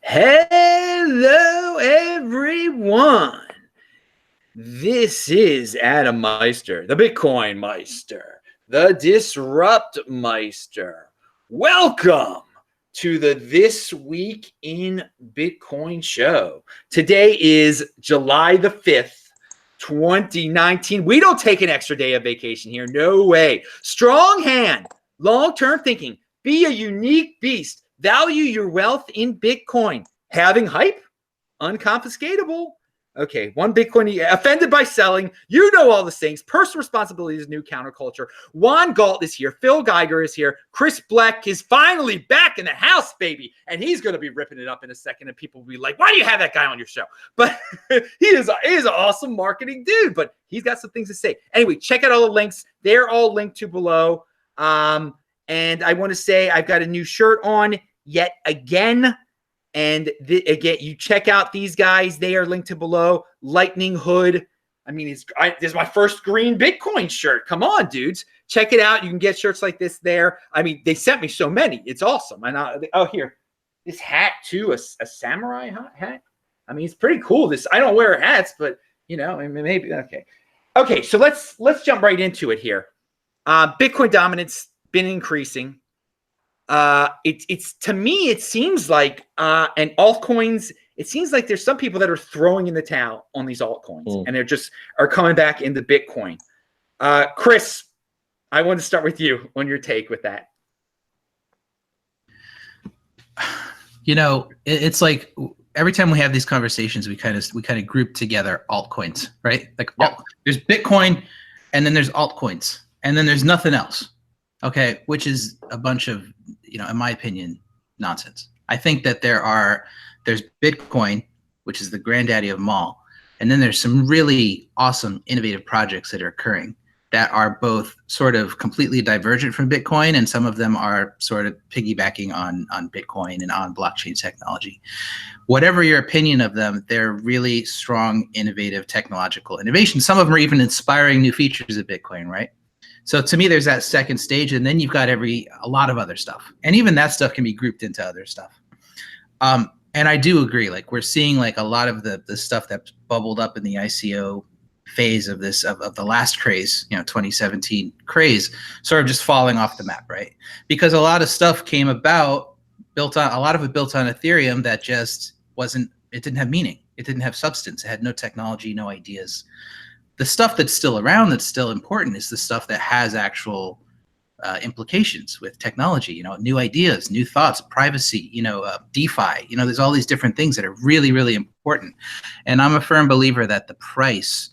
Hello, everyone. This is Adam Meister, the Bitcoin Meister, the Disrupt Meister. Welcome to the This Week in Bitcoin show. Today is July the 5th, 2019. We don't take an extra day of vacation here. No way. Strong hand, long-term thinking, be a unique beast. Value your wealth in Bitcoin. Having hype? Unconfiscatable. Okay, one Bitcoin, offended by selling. You know all the things. Personal responsibility is new counterculture. Juan Galt is here. Phil Geiger is here. Chris Black is finally back in the house, baby. And he's going to be ripping it up in a second. And people will be like, why do you have that guy on your show? But he is an awesome marketing dude. But he's got some things to say. Anyway, check out all the links. They're all linked to below. And I want to say I've got a new shirt on yet again. And again, you check out these guys. They are linked to below. Lightning Hood. I mean, this is my first green Bitcoin shirt. Come on, dudes. Check it out. You can get shirts like this there. I mean, they sent me so many. It's awesome. And here, this hat too, a samurai hat. I mean, it's pretty cool. I don't wear hats, but you know, maybe okay. Okay, so let's jump right into it here. Bitcoin dominance been increasing. It's to me, it seems like and altcoins, it seems like there's some people that are throwing in the towel on these altcoins and they're just are coming back into Bitcoin. Chris, I want to start with you on your take with that. You know, it's like every time we have these conversations, we kind of group together altcoins, right? Like there's Bitcoin, and then there's altcoins, and then there's nothing else. Okay, which is a bunch of, you know, in my opinion, nonsense. I think that there's Bitcoin, which is the granddaddy of them all, and then there's some really awesome, innovative projects that are occurring that are both sort of completely divergent from Bitcoin, and some of them are sort of piggybacking on Bitcoin and on blockchain technology. Whatever your opinion of them, they're really strong, innovative technological innovations. Some of them are even inspiring new features of Bitcoin, right? So to me, there's that second stage, and then you've got a lot of other stuff, and even that stuff can be grouped into other stuff. And I do agree, like we're seeing like a lot of the stuff that bubbled up in the ICO phase of the last craze, you know, 2017 craze, sort of just falling off the map, right? Because a lot of stuff came about built on Ethereum that just it didn't have meaning, it didn't have substance, it had no technology, no ideas. The stuff that's still around, that's still important, is the stuff that has actual implications with technology. You know, new ideas, new thoughts, privacy. You know, DeFi. You know, there's all these different things that are really, really important. And I'm a firm believer that the price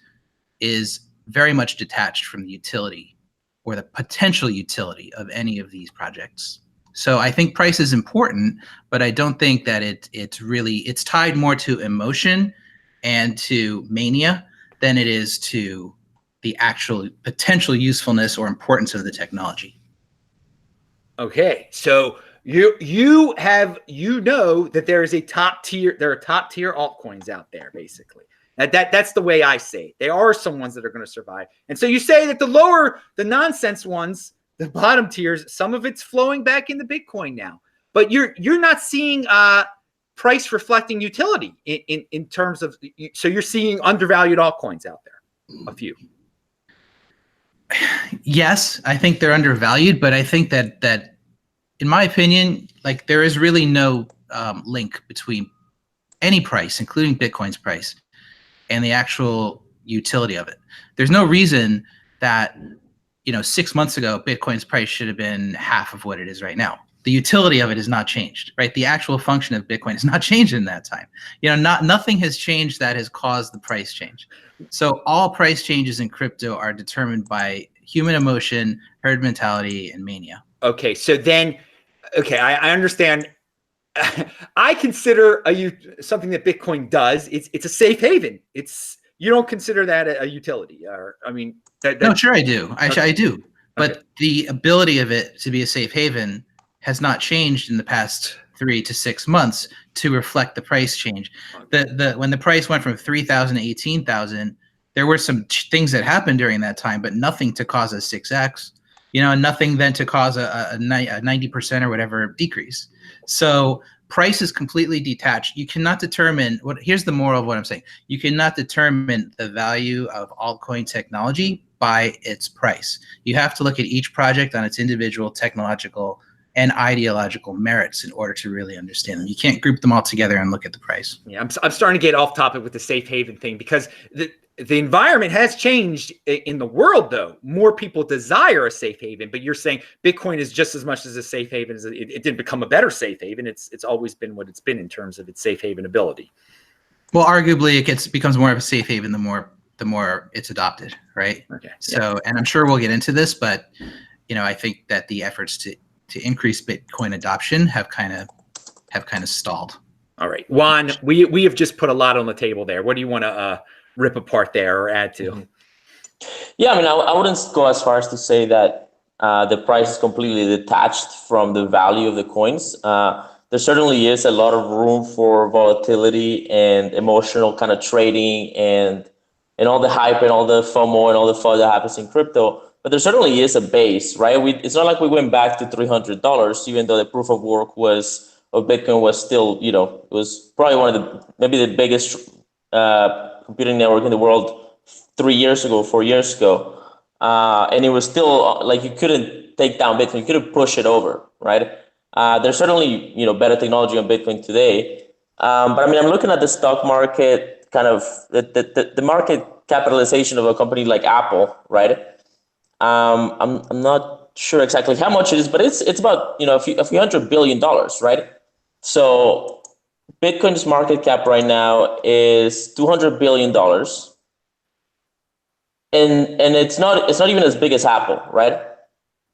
is very much detached from the utility or the potential utility of any of these projects. So I think price is important, but I don't think that it's tied more to emotion and to mania than it is to the actual potential usefulness or importance of the technology. Okay, so you know that there are top tier altcoins out there, basically. That's the way I say it. There are some ones that are going to survive. And so you say that the nonsense ones, the bottom tiers, some of it's flowing back into Bitcoin now. But you're not seeing price reflecting utility in terms of, so you're seeing undervalued altcoins out there, a few. Yes, I think they're undervalued, but I think that in my opinion, like there is really no link between any price, including Bitcoin's price, and the actual utility of it. There's no reason that, you know, 6 months ago, Bitcoin's price should have been half of what it is right now. The utility of it has not changed, right? The actual function of Bitcoin has not changed in that time. You know, nothing has changed that has caused the price change. So all price changes in crypto are determined by human emotion, herd mentality, and mania. Okay, so then, I understand. I consider something that Bitcoin does. It's a safe haven. You don't consider that a utility, or I mean, no, sure I do. I do, but the ability of it to be a safe haven has not changed in the past 3 to 6 months to reflect the price change. When the price went from 3,000 to 18,000, there were some things that happened during that time, but nothing to cause a 6x. You know, nothing then to cause a 90% or whatever decrease. So price is completely detached. You cannot determine here's the moral of what I'm saying. You cannot determine the value of altcoin technology by its price. You have to look at each project on its individual technological and ideological merits in order to really understand them. You can't group them all together and look at the price. Yeah, I'm starting to get off topic with the safe haven thing, because the environment has changed in the world, though. More people desire a safe haven, but you're saying Bitcoin is just as much as a safe haven. As it didn't become a better safe haven. It's always been what it's been in terms of its safe haven ability. Well, arguably, it becomes more of a safe haven the more it's adopted, right? Okay. So, and I'm sure we'll get into this, but I think that the efforts to increase Bitcoin adoption have kind of stalled. All right, Juan, we have just put a lot on the table there. What do you want to rip apart there or add to? Yeah, I mean, I wouldn't go as far as to say that the price is completely detached from the value of the coins. There certainly is a lot of room for volatility and emotional kind of trading and all the hype and all the FOMO and all the fun that happens in crypto. But there certainly is a base, right? It's not like we went back to $300, even though the proof of work of Bitcoin was still, it was probably one of maybe the biggest computing network in the world 3 years ago, 4 years ago. And it was still like you couldn't take down Bitcoin, you couldn't push it over, right? There's certainly, better technology on Bitcoin today. But I mean, I'm looking at the stock market, kind of the market capitalization of a company like Apple, right? I'm not sure exactly how much it is, but it's about a few $100 billion, right? So Bitcoin's market cap right now is $200 billion, and it's not even as big as Apple, right?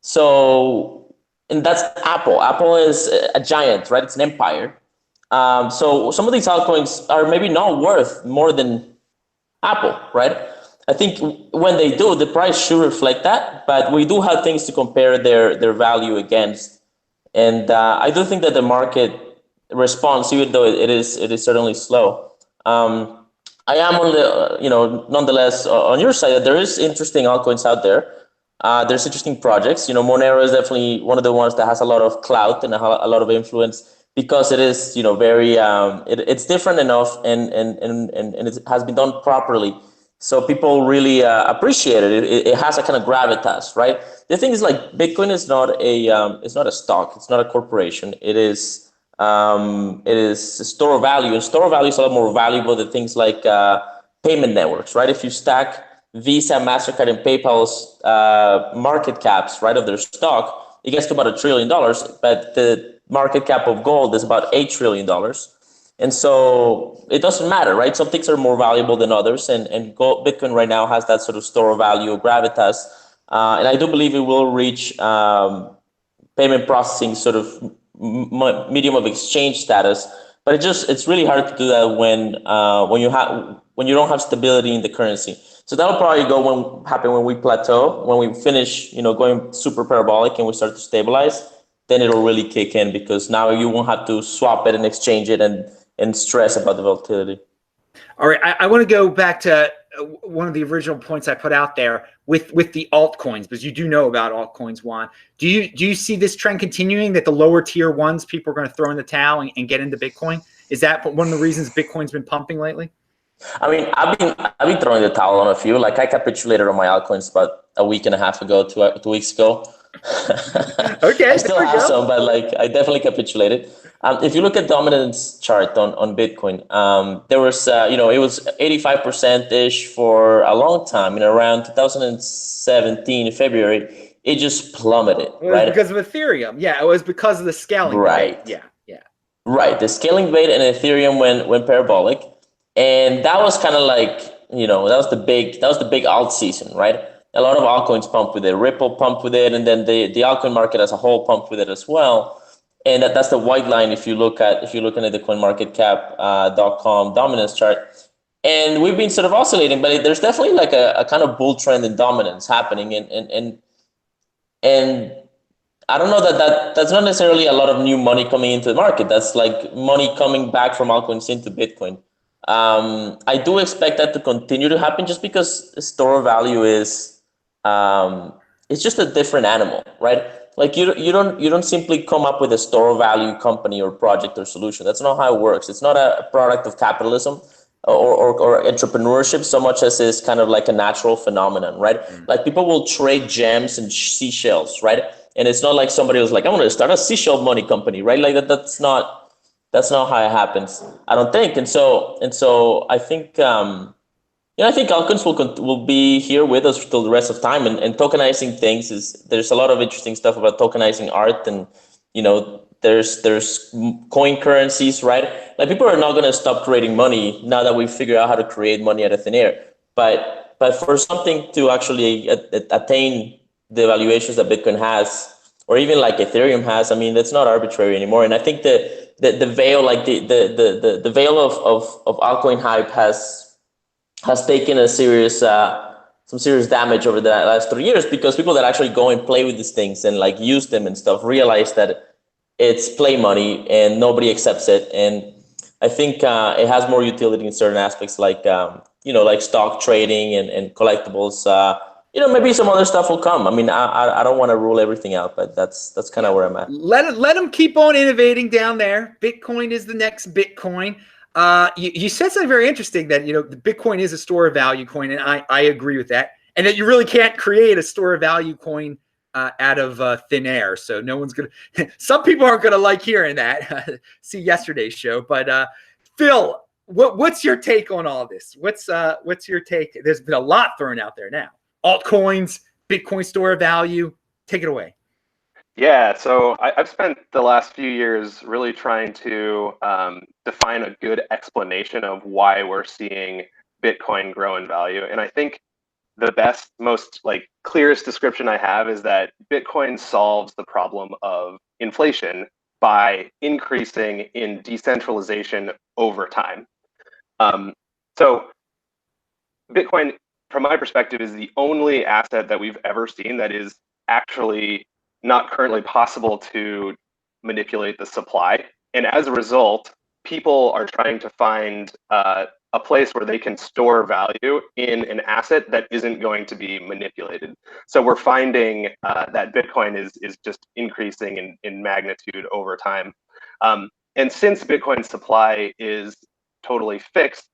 So, and that's Apple. Apple is a giant, right? It's an empire. So some of these altcoins are maybe not worth more than Apple, right? I think when they do, the price should reflect that, but we do have things to compare their value against. And I do think that the market response, even though it is certainly slow. I am on the, nonetheless on your side that there is interesting altcoins out there. There's interesting projects. Monero is definitely one of the ones that has a lot of clout and a lot of influence because it is, very, it's different enough and it has been done properly. So people really appreciate it. It has a kind of gravitas, right? The thing is, like, Bitcoin is not a stock. It's not a corporation. It is a store of value, and store of value is a lot more valuable than things like payment networks, right? If you stack Visa, MasterCard, and PayPal's market caps, right, of their stock, it gets to about $1 trillion, but the market cap of gold is about $8 trillion. And so it doesn't matter, right? Some things are more valuable than others, and Bitcoin right now has that sort of store of value or gravitas. And I do believe it will reach payment processing sort of medium of exchange status. But it's really hard to do that when you don't have stability in the currency. So that'll probably happen when we plateau, when we finish, going super parabolic and we start to stabilize. Then it'll really kick in because now you won't have to swap it and exchange it and stress about the volatility. All right, I want to go back to one of the original points I put out there with the altcoins, because you do know about altcoins, Juan. Do you see this trend continuing, that the lower tier ones, people are going to throw in the towel and get into Bitcoin? Is that one of the reasons Bitcoin's been pumping lately? I mean, I've been throwing the towel on a few. Like, I capitulated on my altcoins about a week and a half ago, 2 weeks ago. Okay, I still have some, but I definitely capitulated. If you look at dominance chart on Bitcoin, there was it was 85% ish for a long time. Around 2017 February, it just plummeted. It was right? because of Ethereum. Yeah, it was because of the scaling. Right. Debate. Yeah. Right. The scaling debate and Ethereum went parabolic, and that was kind of like that was the big alt season, right? A lot of altcoins pumped with it. Ripple pumped with it, and then the altcoin market as a whole pumped with it as well. And that's the white line if you're looking at the CoinMarketCap.com dominance chart. And we've been sort of oscillating, but there's definitely like a kind of bull trend in dominance happening. And I don't know that's not necessarily a lot of new money coming into the market. That's like money coming back from altcoins into Bitcoin. I do expect that to continue to happen just because store value is it's just a different animal, right? Like you don't simply come up with a store of value company or project or solution. That's not how it works. It's not a product of capitalism or entrepreneurship so much as is kind of like a natural phenomenon, right? Like people will trade gems and seashells, right? And it's not like somebody was like, I want to start a seashell money company, right? Like that's not how it happens, I don't think. And so I think I think altcoins will be here with us till the rest of time, and tokenizing things there's a lot of interesting stuff about tokenizing art, and there's coin currencies, right? Like people are not going to stop creating money now that we figure out how to create money out of thin air. But for something to actually attain the valuations that Bitcoin has, or even like Ethereum has, I mean, that's not arbitrary anymore. And I think the veil, like the veil of altcoin hype has taken a serious some serious damage over the last 3 years, because people that actually go and play with these things and like use them and stuff realize that it's play money and nobody accepts it. And I think it has more utility in certain aspects, like like stock trading and collectibles. Maybe some other stuff will come. I mean, I don't want to rule everything out, but that's kind of where I'm at. Let them keep on innovating down there. Bitcoin is the next Bitcoin. You said something very interesting, that the Bitcoin is a store of value coin, and I agree with that, and that you really can't create a store of value coin out of thin air. So no one's gonna. Some people aren't gonna like hearing that. See yesterday's show, but Phil, what's your take on all this? What's your take? There's been a lot thrown out there now. Altcoins, Bitcoin store of value. Take it away. Yeah, so I've spent the last few years really trying to define a good explanation of why we're seeing Bitcoin grow in value. And I think the best, most clearest description I have is that Bitcoin solves the problem of inflation by increasing in decentralization over time. So Bitcoin, from my perspective, is the only asset that we've ever seen that is actually not currently possible to manipulate the supply. And as a result, people are trying to find a place where they can store value in an asset that isn't going to be manipulated. So we're finding that Bitcoin is just increasing in magnitude over time. And since Bitcoin's supply is totally fixed,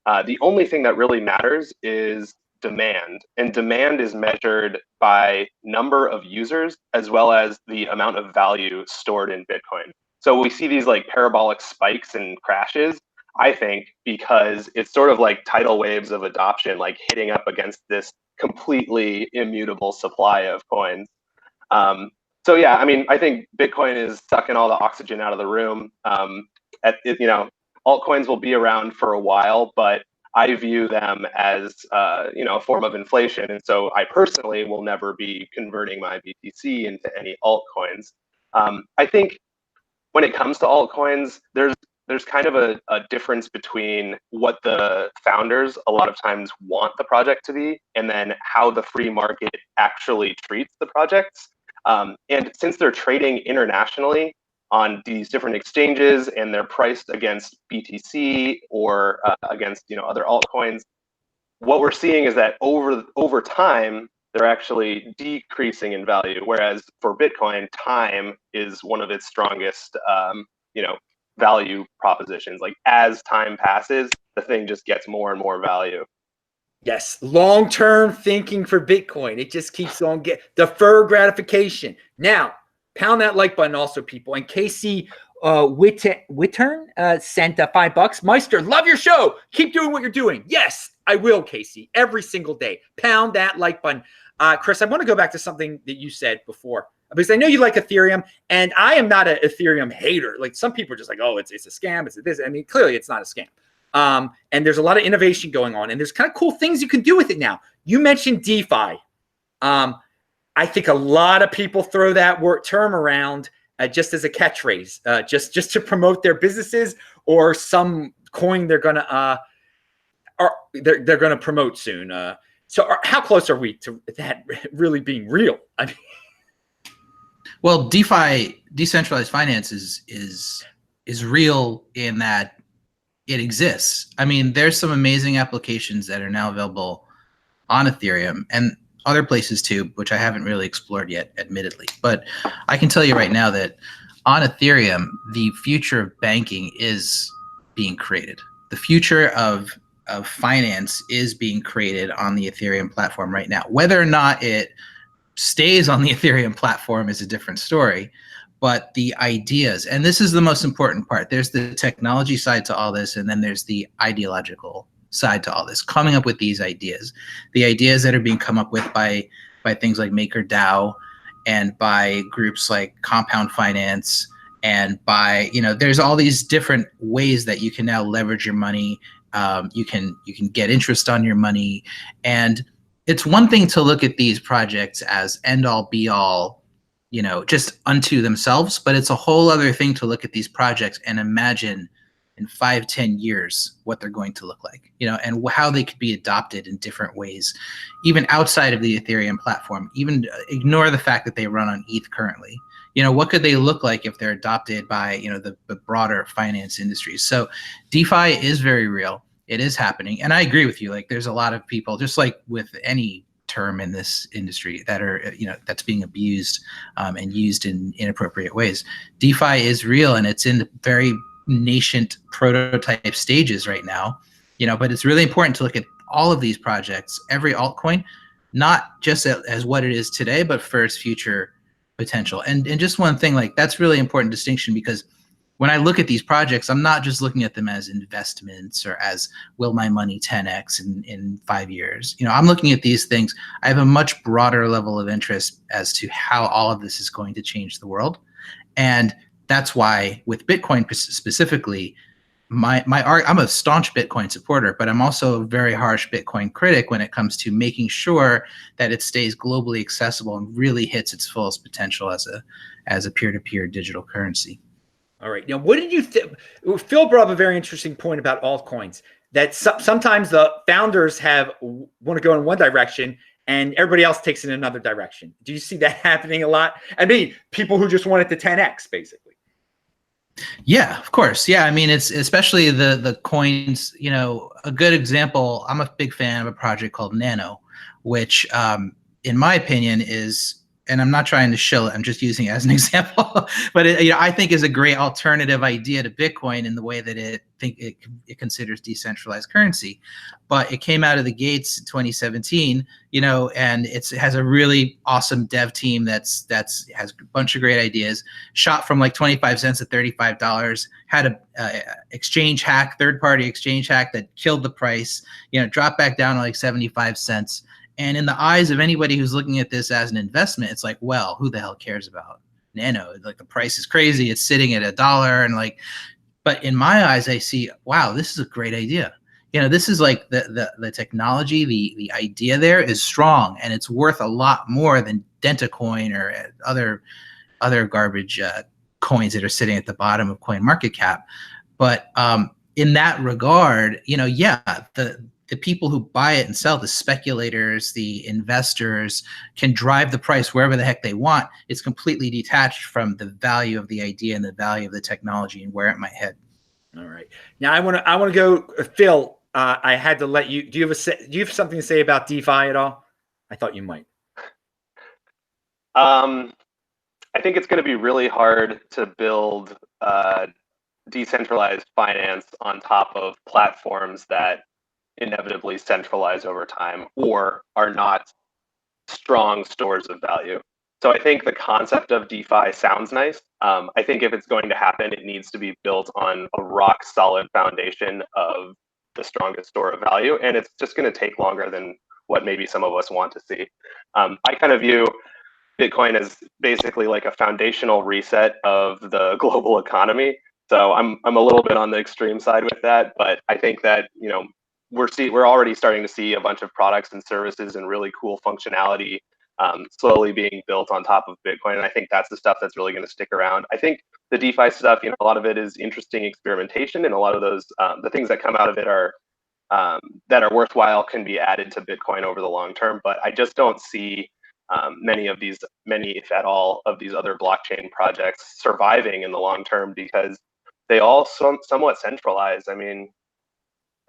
the only thing that really matters is demand, and demand is measured by number of users as well as the amount of value stored in Bitcoin. So we see these parabolic spikes and crashes, I think, because it's sort of like tidal waves of adoption, hitting up against this completely immutable supply of coins. So yeah, I mean, I think Bitcoin is sucking all the oxygen out of the room. Altcoins will be around for a while, but I view them as a form of inflation, and so I personally will never be converting my BTC into any altcoins. I think when it comes to altcoins, there's kind of a difference between what the founders a lot of times want the project to be, and then how the free market actually treats the projects. And since they're trading internationally on these different exchanges, and they're priced against BTC or against other altcoins, what we're seeing is that over time they're actually decreasing in value. Whereas for Bitcoin, time is one of its strongest value propositions. Like as time passes, the thing just gets more and more value. Yes, long-term thinking for Bitcoin. It just keeps on deferred gratification. Now, pound that like button also, people. And Casey Wittern sent $5. Meister, love your show. Keep doing what you're doing. Yes, I will, Casey, every single day. Pound that like button. Chris, I want to go back to something that you said before, because I know you like Ethereum, and I am not an Ethereum hater. Like some people are just like, oh, it's a scam. It's this. I mean, clearly it's not a scam. And there's a lot of innovation going on, and there's kind of cool things you can do with it now. You mentioned DeFi. I think a lot of people throw that term around just as a catchphrase, just to promote their businesses or some coin they're gonna promote soon. So how close are we to that really being real? I mean, well, DeFi, decentralized finance, is real in that it exists. I mean, there's some amazing applications that are now available on Ethereum, and other places too, which I haven't really explored yet, admittedly. But I can tell you right now that on Ethereum, the future of banking is being created. The future of finance is being created on the Ethereum platform right now. Whether or not it stays on the Ethereum platform is a different story. But the ideas, and this is the most important part, there's the technology side to all this, and then there's the ideological side to all this, coming up with these ideas. The ideas that are being come up with by things like MakerDAO and by groups like Compound Finance, and by, there's all these different ways that you can now leverage your money. You can get interest on your money. And it's one thing to look at these projects as end all be all, just unto themselves, but it's a whole other thing to look at these projects and imagine in 5-10 years what they're going to look like, and how they could be adopted in different ways, even outside of the Ethereum platform. Even ignore the fact that they run on ETH currently. What could they look like if they're adopted by, the broader finance industry? So DeFi is very real. It is happening. And I agree with you. Like, there's a lot of people, just like with any term in this industry, that are, that's being abused and used in inappropriate ways. DeFi is real, and it's in very nascent prototype stages right now, but it's really important to look at all of these projects, every altcoin, not just as what it is today, but for its future potential. And just one thing, like, that's really important distinction, because when I look at these projects, I'm not just looking at them as investments or as, will my money 10x in 5 years. I'm looking at these things. I have a much broader level of interest as to how all of this is going to change the world. And that's why with Bitcoin specifically, I'm a staunch Bitcoin supporter, but I'm also a very harsh Bitcoin critic when it comes to making sure that it stays globally accessible and really hits its fullest potential as a peer-to-peer digital currency. All right. Now, what did you think? Phil brought up a very interesting point about altcoins, that sometimes the founders want to go in one direction and everybody else takes in another direction. Do you see that happening a lot? I mean, people who just want it to 10x, basically. Yeah, of course. Yeah, I mean, it's especially the coins. A good example. I'm a big fan of a project called Nano, which, in my opinion, is, and I'm not trying to shill it, I'm just using it as an example, but I think is a great alternative idea to Bitcoin in the way that it considers decentralized currency. But it came out of the gates in 2017, and it has a really awesome dev team that's has a bunch of great ideas. Shot from like 25 cents to $35. Had a exchange hack, third-party exchange hack that killed the price. Dropped back down to like 75 cents. And in the eyes of anybody who's looking at this as an investment, it's like, well, who the hell cares about Nano? Like, the price is crazy. It's sitting at $1, and like, but in my eyes, I see, wow, this is a great idea. This is like the technology, the idea there is strong, and it's worth a lot more than Dentacoin or other garbage coins that are sitting at the bottom of CoinMarketCap. But in that regard, the people who buy it and sell, the speculators, the investors, can drive the price wherever the heck they want. It's completely detached from the value of the idea and the value of the technology and where it might head. All right. Now I want to go, Phil. I had to let you. Do you have something to say about DeFi at all? I thought you might. I think it's going to be really hard to build decentralized finance on top of platforms that inevitably centralize over time or are not strong stores of value. So I think the concept of DeFi sounds nice. I think if it's going to happen, it needs to be built on a rock solid foundation of the strongest store of value. And it's just going to take longer than what maybe some of us want to see. I kind of view Bitcoin as basically like a foundational reset of the global economy. So I'm a little bit on the extreme side with that, but I think that, we're already starting to see a bunch of products and services and really cool functionality slowly being built on top of Bitcoin. And I think that's the stuff that's really going to stick around. I think the DeFi stuff, a lot of it is interesting experimentation, and a lot of those, the things that come out of it are that are worthwhile can be added to Bitcoin over the long term. But I just don't see many, if at all, of these other blockchain projects surviving in the long term because they all somewhat centralize. I mean,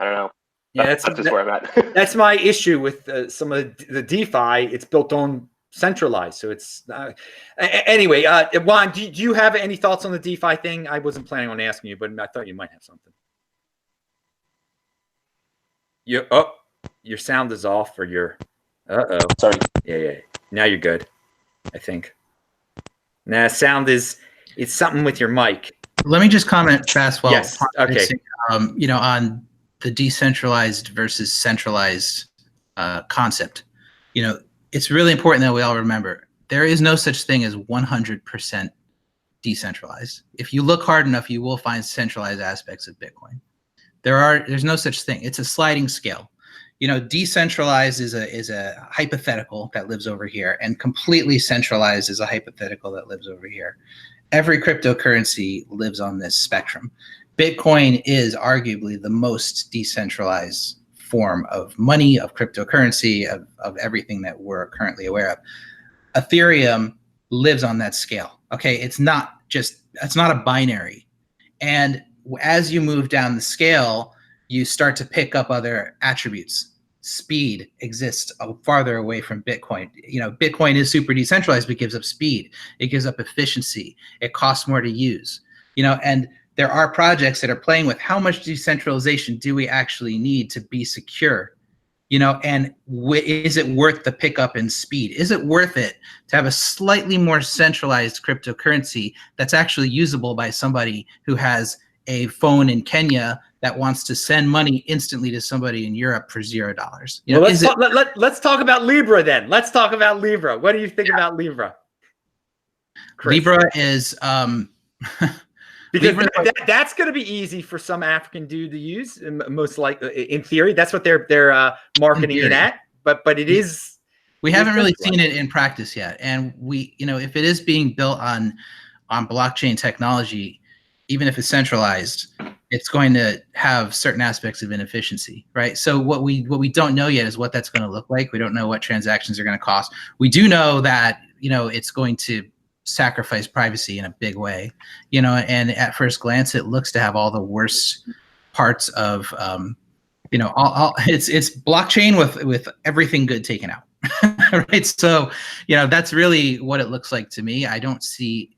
I don't know. Yeah, that's just where I'm at. That's my issue with some of the DeFi. It's built on centralized, so it's anyway. Juan, do you have any thoughts on the DeFi thing? I wasn't planning on asking you, but I thought you might have something. Your sound is off, or your Sorry. Yeah. Now you're good, I think. Nah, sound is it's something with your mic. Let me just comment fast. Well, yes. Okay. On the decentralized versus centralized concept, it's really important that we all remember there is no such thing as 100% decentralized. If you look hard enough, you will find centralized aspects of Bitcoin. There's no such thing. It's a sliding scale. Decentralized is a hypothetical that lives over here, and completely centralized is a hypothetical that lives over here. Every cryptocurrency lives on this spectrum. Bitcoin is arguably the most decentralized form of money, of cryptocurrency, of everything that we're currently aware of. Ethereum lives on that scale. Okay, it's not a binary. And as you move down the scale, you start to pick up other attributes. Speed exists farther away from Bitcoin. Bitcoin is super decentralized, but it gives up speed. It gives up efficiency. It costs more to use. And there are projects that are playing with how much decentralization do we actually need to be secure? And is it worth the pickup in speed? Is it worth it to have a slightly more centralized cryptocurrency that's actually usable by somebody who has a phone in Kenya that wants to send money instantly to somebody in Europe for $0? Let's talk about Libra then. Let's talk about Libra. What do you think about Libra? Chris? Libra is because that's going to be easy for some African dude to use, most likely. In theory, that's what they're marketing it at. But it is. We haven't really seen it in practice yet, and if it is being built on blockchain technology, even if it's centralized, it's going to have certain aspects of inefficiency, right? So what we don't know yet is what that's going to look like. We don't know what transactions are going to cost. We do know that it's going to sacrifice privacy in a big way, and at first glance it looks to have all the worst parts of it's blockchain with everything good taken out. Right? So that's really what it looks like to me. I don't see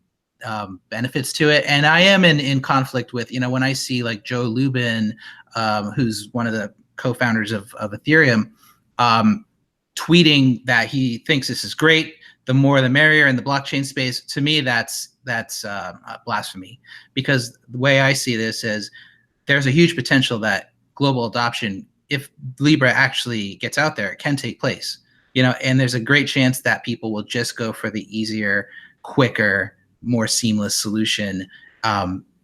benefits to it, and I am in conflict with when I see like Joe Lubin, who's one of the co-founders of Ethereum, tweeting that he thinks this is great, the more the merrier in the blockchain space. To me, that's blasphemy, because the way I see this is there's a huge potential that global adoption, if Libra actually gets out there, it can take place. And there's a great chance that people will just go for the easier, quicker, more seamless solution,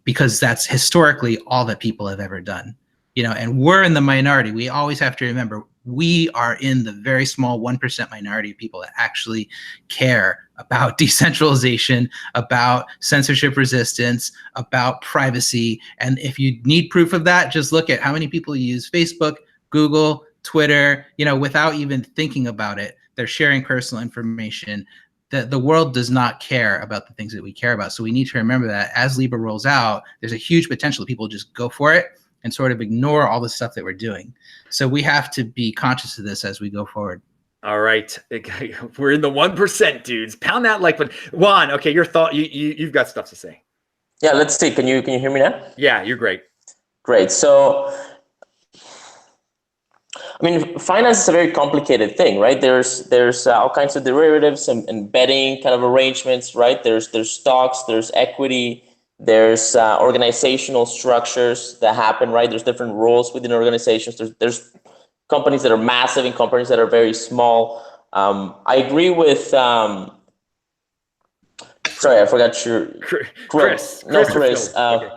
because that's historically all that people have ever done. And we're in the minority. We always have to remember we are in the very small 1% minority of people that actually care about decentralization, about censorship resistance, about privacy. And if you need proof of that, just look at how many people use Facebook, Google, Twitter, without even thinking about it. They're sharing personal information. The world does not care about the things that we care about. So we need to remember that as Libra rolls out, there's a huge potential that people just go for it and sort of ignore all the stuff that we're doing. So we have to be conscious of this as we go forward. All right. We're in the 1%, dudes. Pound that like button. Juan, okay, your thought, you've got stuff to say. Yeah, let's see. Can you hear me now? Yeah, you're great. Great. So, finance is a very complicated thing, right? There's all kinds of derivatives and betting kind of arrangements, right? There's stocks, there's equity, there's organizational structures that happen, right? There's different roles within organizations. There's companies that are massive and companies that are very small. I agree with. Sorry, I forgot your Chris. Chris. Okay.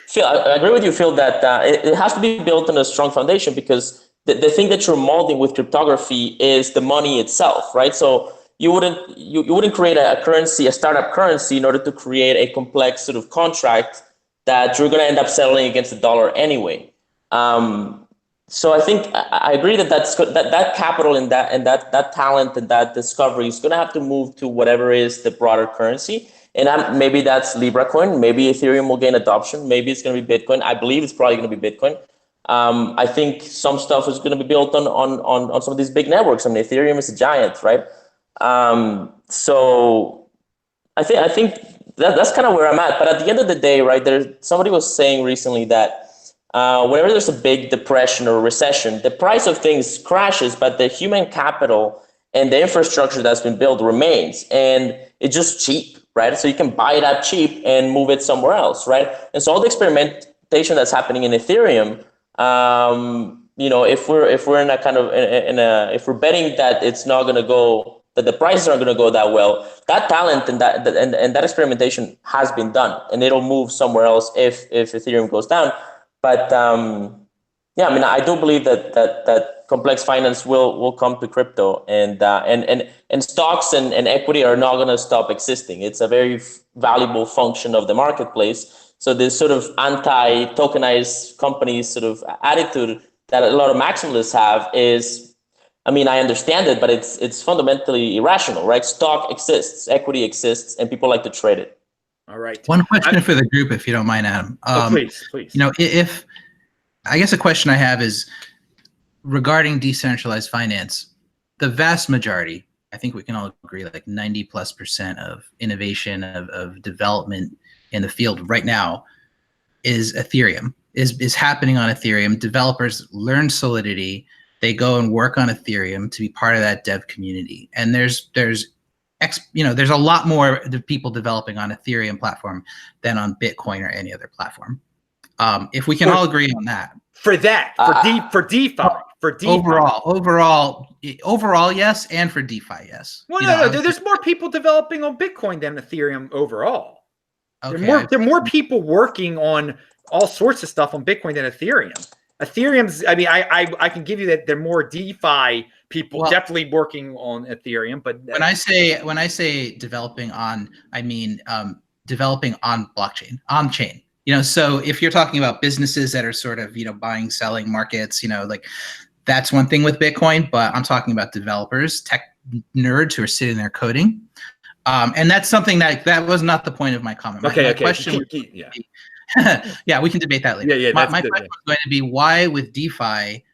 Phil, I agree with you, Phil, that it has to be built on a strong foundation, because the thing that you're molding with cryptography is the money itself, right? So you wouldn't create a currency, a startup currency, in order to create a complex sort of contract that you're going to end up settling against the dollar anyway. So I think I agree that that capital and that talent and that discovery is going to have to move to whatever is the broader currency. And maybe that's Libra coin. Maybe Ethereum will gain adoption. Maybe it's going to be Bitcoin. I believe it's probably going to be Bitcoin. I think some stuff is going to be built on some of these big networks. I mean, Ethereum is a giant, right? So I think that's kind of where I'm at. But at the end of the day, right, somebody was saying recently that whenever there's a big depression or recession, the price of things crashes, but the human capital and the infrastructure that's been built remains, and it's just cheap, right? So you can buy it up cheap and move it somewhere else, right? And so all the experimentation that's happening in Ethereum, if we're in a kind of if we're betting that it's not going to go, that the prices aren't going to go that well, that talent and that experimentation has been done, and it'll move somewhere else if Ethereum goes down. But yeah, I mean, I do believe that complex finance will come to crypto, and stocks and equity are not going to stop existing. It's a very valuable function of the marketplace. So this sort of anti-tokenized companies sort of attitude that a lot of maximalists have is, I mean, I understand it, but it's fundamentally irrational, right? Stock exists, equity exists, and people like to trade it. All right. One question for the group, if you don't mind, Adam. Please. If I guess a question I have is regarding decentralized finance, the vast majority, I think we can all agree, like 90+% of innovation, of development in the field right now is Ethereum, is happening on Ethereum. Developers learn Solidity, they go and work on Ethereum to be part of that dev community. And there's a lot more people developing on Ethereum platform than on Bitcoin or any other platform. If we can all agree on that. For DeFi. Overall, yes, and for DeFi, yes. Well, no, there's more people developing on Bitcoin than Ethereum overall. Okay. There are more people working on all sorts of stuff on Bitcoin than Ethereum. Ethereum's, I mean, I can give you that there are more DeFi people definitely working on Ethereum, but when I say developing on, I mean developing on blockchain, on chain. So if you're talking about businesses that are sort of, buying, selling markets, like that's one thing with Bitcoin, but I'm talking about developers, tech nerds who are sitting there coding. And that's something that was not the point of my comment. My question yeah, we can debate that later. Yeah, my question was going to be, why with DeFi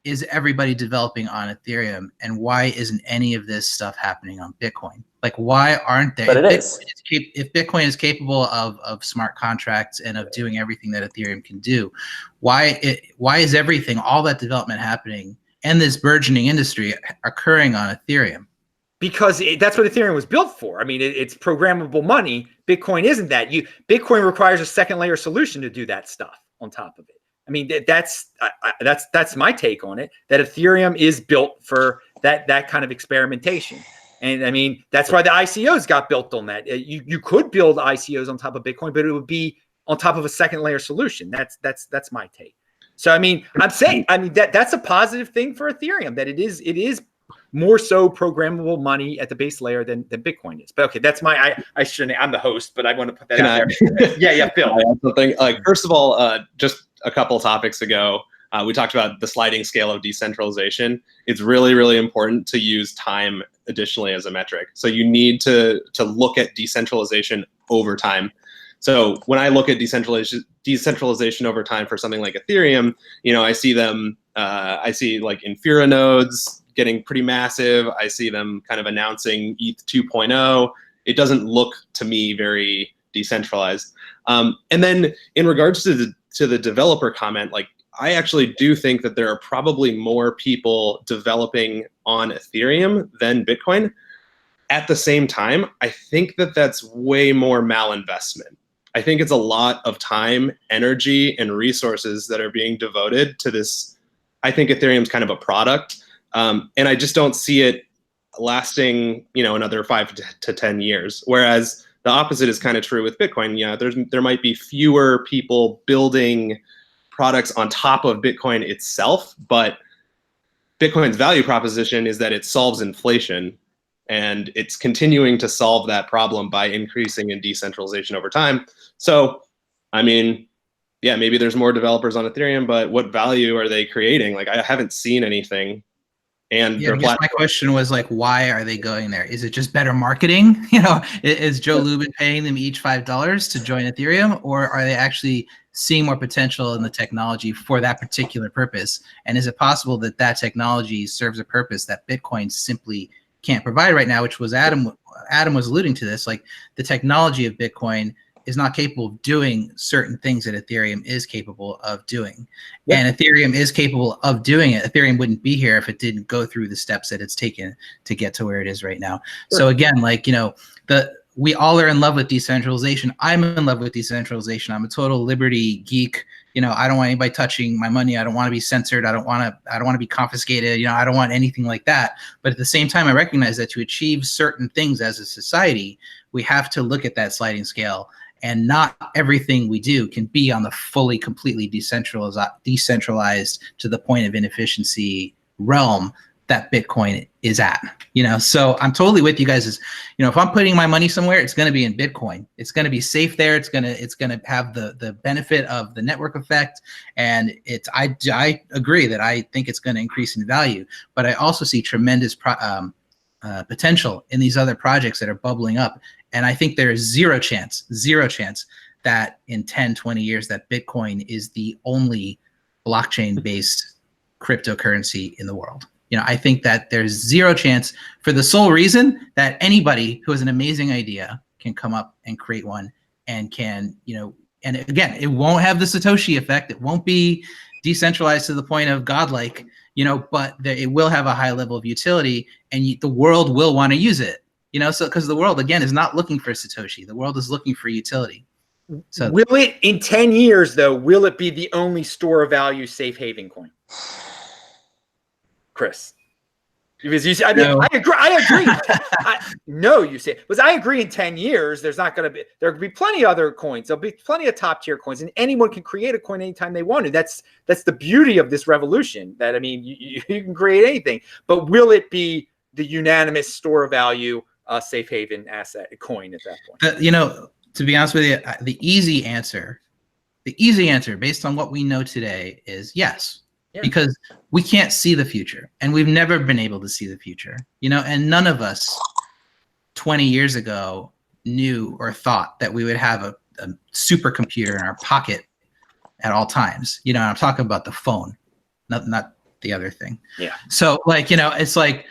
is everybody developing on Ethereum, and why isn't any of this stuff happening on Bitcoin? Like, why aren't there? But if Bitcoin is capable of smart contracts and of doing everything that Ethereum can do, why is everything, all that development happening and this burgeoning industry occurring on Ethereum? Because that's what Ethereum was built for. I mean, it's programmable money. Bitcoin isn't that. Bitcoin requires a second layer solution to do that stuff on top of it. I mean, that's my take on it. That Ethereum is built for that kind of experimentation, and I mean that's why the ICOs got built on that. You could build ICOs on top of Bitcoin, but it would be on top of a second layer solution. That's my take. So I mean, I'm saying that's a positive thing for Ethereum, that it is more so programmable money at the base layer than Bitcoin is. But okay, that's I shouldn't. I'm the host, but I want to put that out there. Yeah, Bill. I have something. First of all, just a couple topics ago, we talked about the sliding scale of decentralization. It's really, really important to use time additionally as a metric. So you need to look at decentralization over time. So when I look at decentralization over time for something like Ethereum, I see them. I see like Infura nodes getting pretty massive. I see them kind of announcing ETH 2.0. It doesn't look to me very decentralized. And then in regards to the developer comment, like I actually do think that there are probably more people developing on Ethereum than Bitcoin. At the same time, I think that that's way more malinvestment. I think it's a lot of time, energy, and resources that are being devoted to this. I think Ethereum's kind of a product. And I just don't see it lasting, another 5 to 10 years. Whereas the opposite is kind of true with Bitcoin. Yeah, there might be fewer people building products on top of Bitcoin itself, but Bitcoin's value proposition is that it solves inflation, and it's continuing to solve that problem by increasing in decentralization over time. So, I mean, yeah, maybe there's more developers on Ethereum, but what value are they creating? Like, I haven't seen anything. And my question was like, why are they going there? Is it just better marketing? Is Joe Lubin paying them each $5 to join Ethereum, or are they actually seeing more potential in the technology for that particular purpose? And is it possible that that technology serves a purpose that Bitcoin simply can't provide right now, which was Adam was alluding to this, like the technology of Bitcoin is not capable of doing certain things that Ethereum is capable of doing. Yep. And Ethereum is capable of doing it. Ethereum wouldn't be here if it didn't go through the steps that it's taken to get to where it is right now. Sure. So again, like, you know, we all are in love with decentralization. I'm in love with decentralization. I'm a total liberty geek. You know, I don't want anybody touching my money. I don't want to be censored. I don't want to be confiscated. You know, I don't want anything like that. But at the same time, I recognize that to achieve certain things as a society, we have to look at that sliding scale. And not everything we do can be on the fully, completely decentralized to the point of inefficiency realm that Bitcoin is at. You know, so I'm totally with you guys. You know, if I'm putting my money somewhere, it's going to be in Bitcoin. It's going to be safe there. It's going to have the benefit of the network effect. And I agree that I think it's going to increase in value. But I also see tremendous potential in these other projects that are bubbling up. And I think there is zero chance that in 10, 20 years that Bitcoin is the only blockchain-based cryptocurrency in the world. You know, I think that there's zero chance, for the sole reason that anybody who has an amazing idea can come up and create one and can, you know, and again, it won't have the Satoshi effect. It won't be decentralized to the point of godlike, you know, but it will have a high level of utility, and the world will want to use it. You know, so because the world, again, is not looking for Satoshi. The world is looking for utility. So will it, in 10 years, though, will it be the only store of value safe haven coin? Chris? Because you, I mean, no. I agree. No, you say, because I agree in 10 years, there will be plenty of other coins. There'll be plenty of top tier coins, and anyone can create a coin anytime they want to. That's the beauty of this revolution, that, I mean, you can create anything, but will it be the unanimous store of value safe haven asset, a coin at that point? You know, to be honest with you, the easy answer based on what we know today is yes. Yeah. Because we can't see the future, and we've never been able to see the future, you know, and none of us 20 years ago knew or thought that we would have a supercomputer in our pocket at all times. You know, I'm talking about the phone, not the other thing. Yeah. So, like, you know, it's like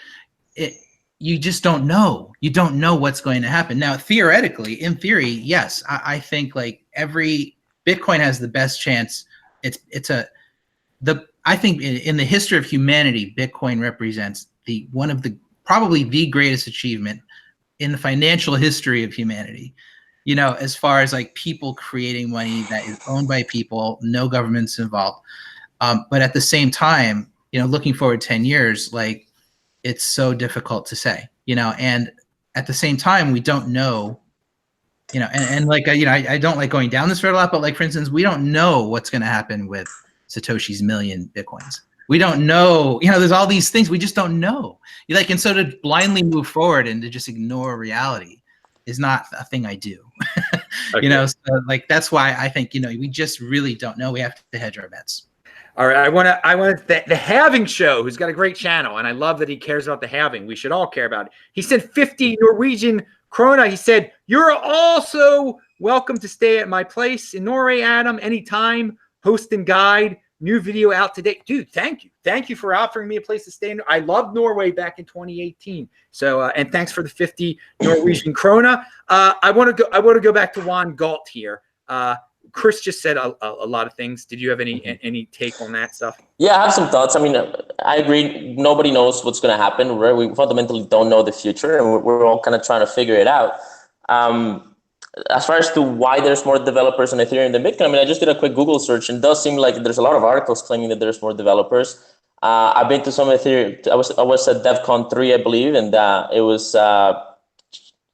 you just don't know. You don't know what's going to happen. Now, theoretically, in theory, yes, I think like every Bitcoin has the best chance. I think in the history of humanity, Bitcoin represents probably the greatest achievement in the financial history of humanity. You know, as far as like people creating money that is owned by people, no governments involved. But at the same time, you know, looking forward 10 years, like, it's so difficult to say, you know, and at the same time, we don't know, you know, and like, you know, I don't like going down this road a lot, but like, for instance, we don't know what's going to happen with Satoshi's million Bitcoins. We don't know, you know, there's all these things we just don't know. Like, and so to blindly move forward and to just ignore reality is not a thing I do. Okay. You know, so like, that's why I think, you know, we just really don't know. We have to hedge our bets. All right, I want the Halving Show, who's got a great channel, and I love that he cares about the halving. We should all care about it. He sent 50 Norwegian krona. He said, "You're also welcome to stay at my place in Norway, Adam, anytime. Host and guide. New video out today." Dude, thank you. Thank you for offering me a place to stay in. I loved Norway back in 2018. So, and thanks for the 50 Norwegian krona. I want to go back to Juan Galt here. Chris just said a lot of things. Did you have any take on that stuff? Yeah, I have some thoughts. I mean, I agree. Nobody knows what's going to happen. Right? We fundamentally don't know the future, and we're all kind of trying to figure it out. As far as to why there's more developers on Ethereum than Bitcoin, I mean, I just did a quick Google search, and it does seem like there's a lot of articles claiming that there's more developers. I've been to some Ethereum. I was at DevCon 3, I believe, and it was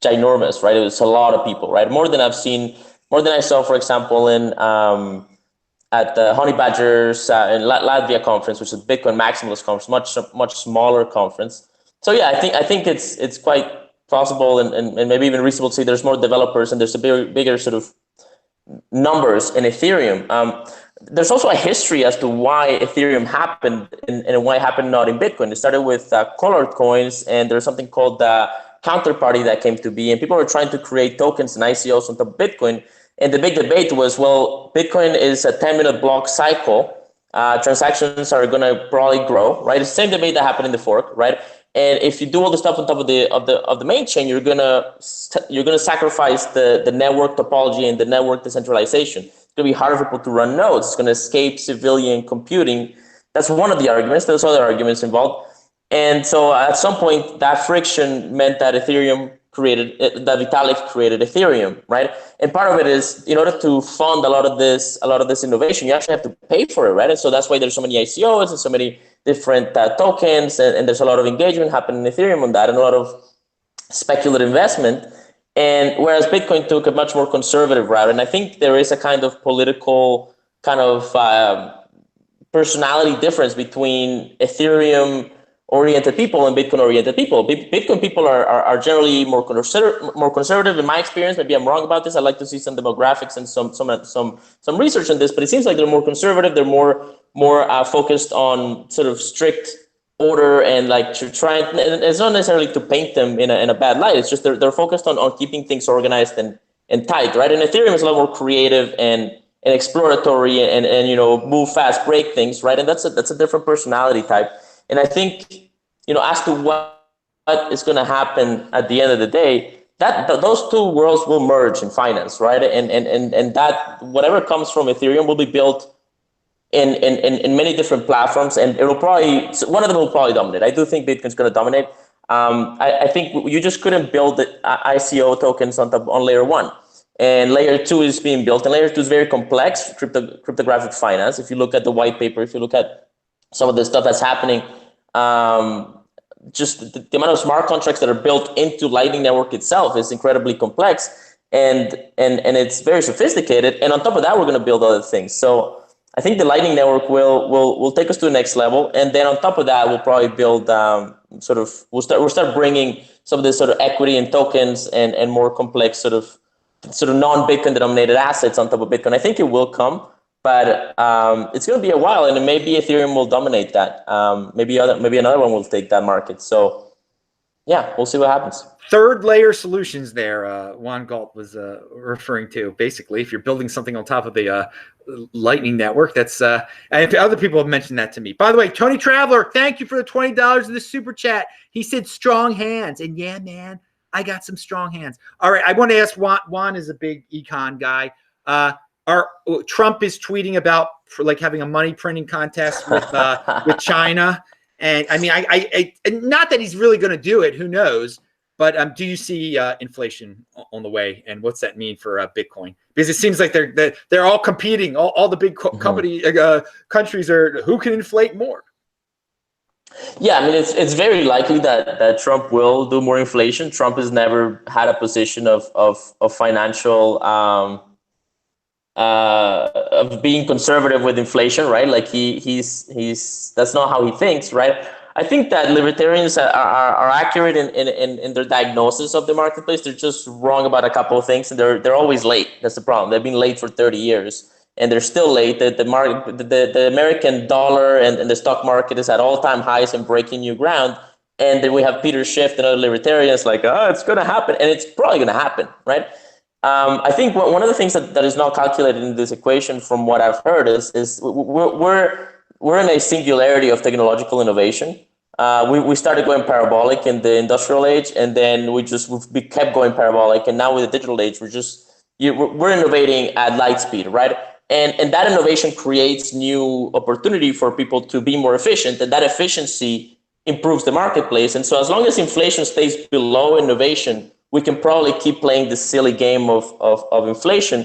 ginormous, right? It was a lot of people, right? More than I saw, for example, at the Honey Badgers in Latvia conference, which is Bitcoin Maximalist conference, much smaller conference. So yeah, I think it's quite plausible and maybe even reasonable to say there's more developers and there's a bigger sort of numbers in Ethereum. There's also a history as to why Ethereum happened and why it happened not in Bitcoin. It started with colored coins, and there's something called Counterparty that came to be, and people were trying to create tokens and ICOs on top of Bitcoin. And the big debate was, well, Bitcoin is a 10-minute block cycle. Transactions are going to probably grow, right? It's the same debate that happened in the fork, right? And if you do all the stuff on top of the main chain, you're gonna sacrifice the network topology and the network decentralization. It's gonna be harder for people to run nodes. It's gonna escape civilian computing. That's one of the arguments. There's other arguments involved. And so at some point, that friction meant that that Vitalik created Ethereum, right? And part of it is, in order to fund a lot of this innovation, you actually have to pay for it, right? And so that's why there's so many ICOs and so many different tokens, and there's a lot of engagement happening in Ethereum on that, and a lot of speculative investment. And whereas Bitcoin took a much more conservative route, and I think there is a kind of political kind of personality difference between Ethereum-oriented people and Bitcoin-oriented people. Bitcoin people are generally more conservative. In my experience, maybe I'm wrong about this. I'd like to see some demographics and some research on this, but it seems like they're more conservative. They're more focused on sort of strict order and like to try. And it's not necessarily to paint them in a bad light. It's just they're focused on keeping things organized and tight, right? And Ethereum is a lot more creative and exploratory and move fast, break things, right? And that's a different personality type. And I think, as to what is going to happen at the end of the day, that those two worlds will merge in finance, right? And that whatever comes from Ethereum will be built in many different platforms, and one of them will probably dominate. I do think Bitcoin's going to dominate. I think you just couldn't build the ICO tokens on layer 1. And layer 2 is being built, and layer 2 is very complex, cryptographic finance. If you look at the white paper, if you look at some of the stuff that's happening, just the amount of smart contracts that are built into Lightning Network itself is incredibly complex, and it's very sophisticated. And on top of that, we're going to build other things. So I think the Lightning Network will take us to the next level, and then on top of that, we'll probably build we'll start bringing some of this sort of equity and tokens and more complex sort of non-Bitcoin denominated assets on top of Bitcoin. I think it will come, but it's going to be a while, and maybe Ethereum will dominate that. Maybe another one will take that market. So yeah, we'll see what happens. Third layer solutions there, Juan Galt was referring to. Basically, if you're building something on top of the Lightning Network, that's and if other people have mentioned that to me. By the way, Tony Traveler, thank you for the $20 in the super chat. He said strong hands, and yeah, man, I got some strong hands. All right, I want to ask Juan is a big econ guy. Trump is tweeting about having a money printing contest with China, and I mean, I not that he's really going to do it. Who knows? But do you see inflation on the way, and what's that mean for Bitcoin? Because it seems like they're all competing. All the big countries are who can inflate more. Yeah, I mean, it's very likely that Trump will do more inflation. Trump has never had a position of financial of being conservative with inflation, right? Like he's that's not how he thinks, right? I think that libertarians are accurate in their diagnosis of the marketplace. They're just wrong about a couple of things, and they're always late. That's the problem. They've been late for 30 years. And they're still late. The American dollar and the stock market is at all-time highs and breaking new ground. And then we have Peter Schiff and other libertarians like, it's going to happen. And it's probably going to happen, right? I think one of the things that is not calculated in this equation from what I've heard is we're in a singularity of technological innovation. We started going parabolic in the industrial age, and then we kept going parabolic. And now with the digital age, we're innovating at light speed, right? And that innovation creates new opportunity for people to be more efficient, and that efficiency improves the marketplace. And so as long as inflation stays below innovation, we can probably keep playing this silly game of inflation.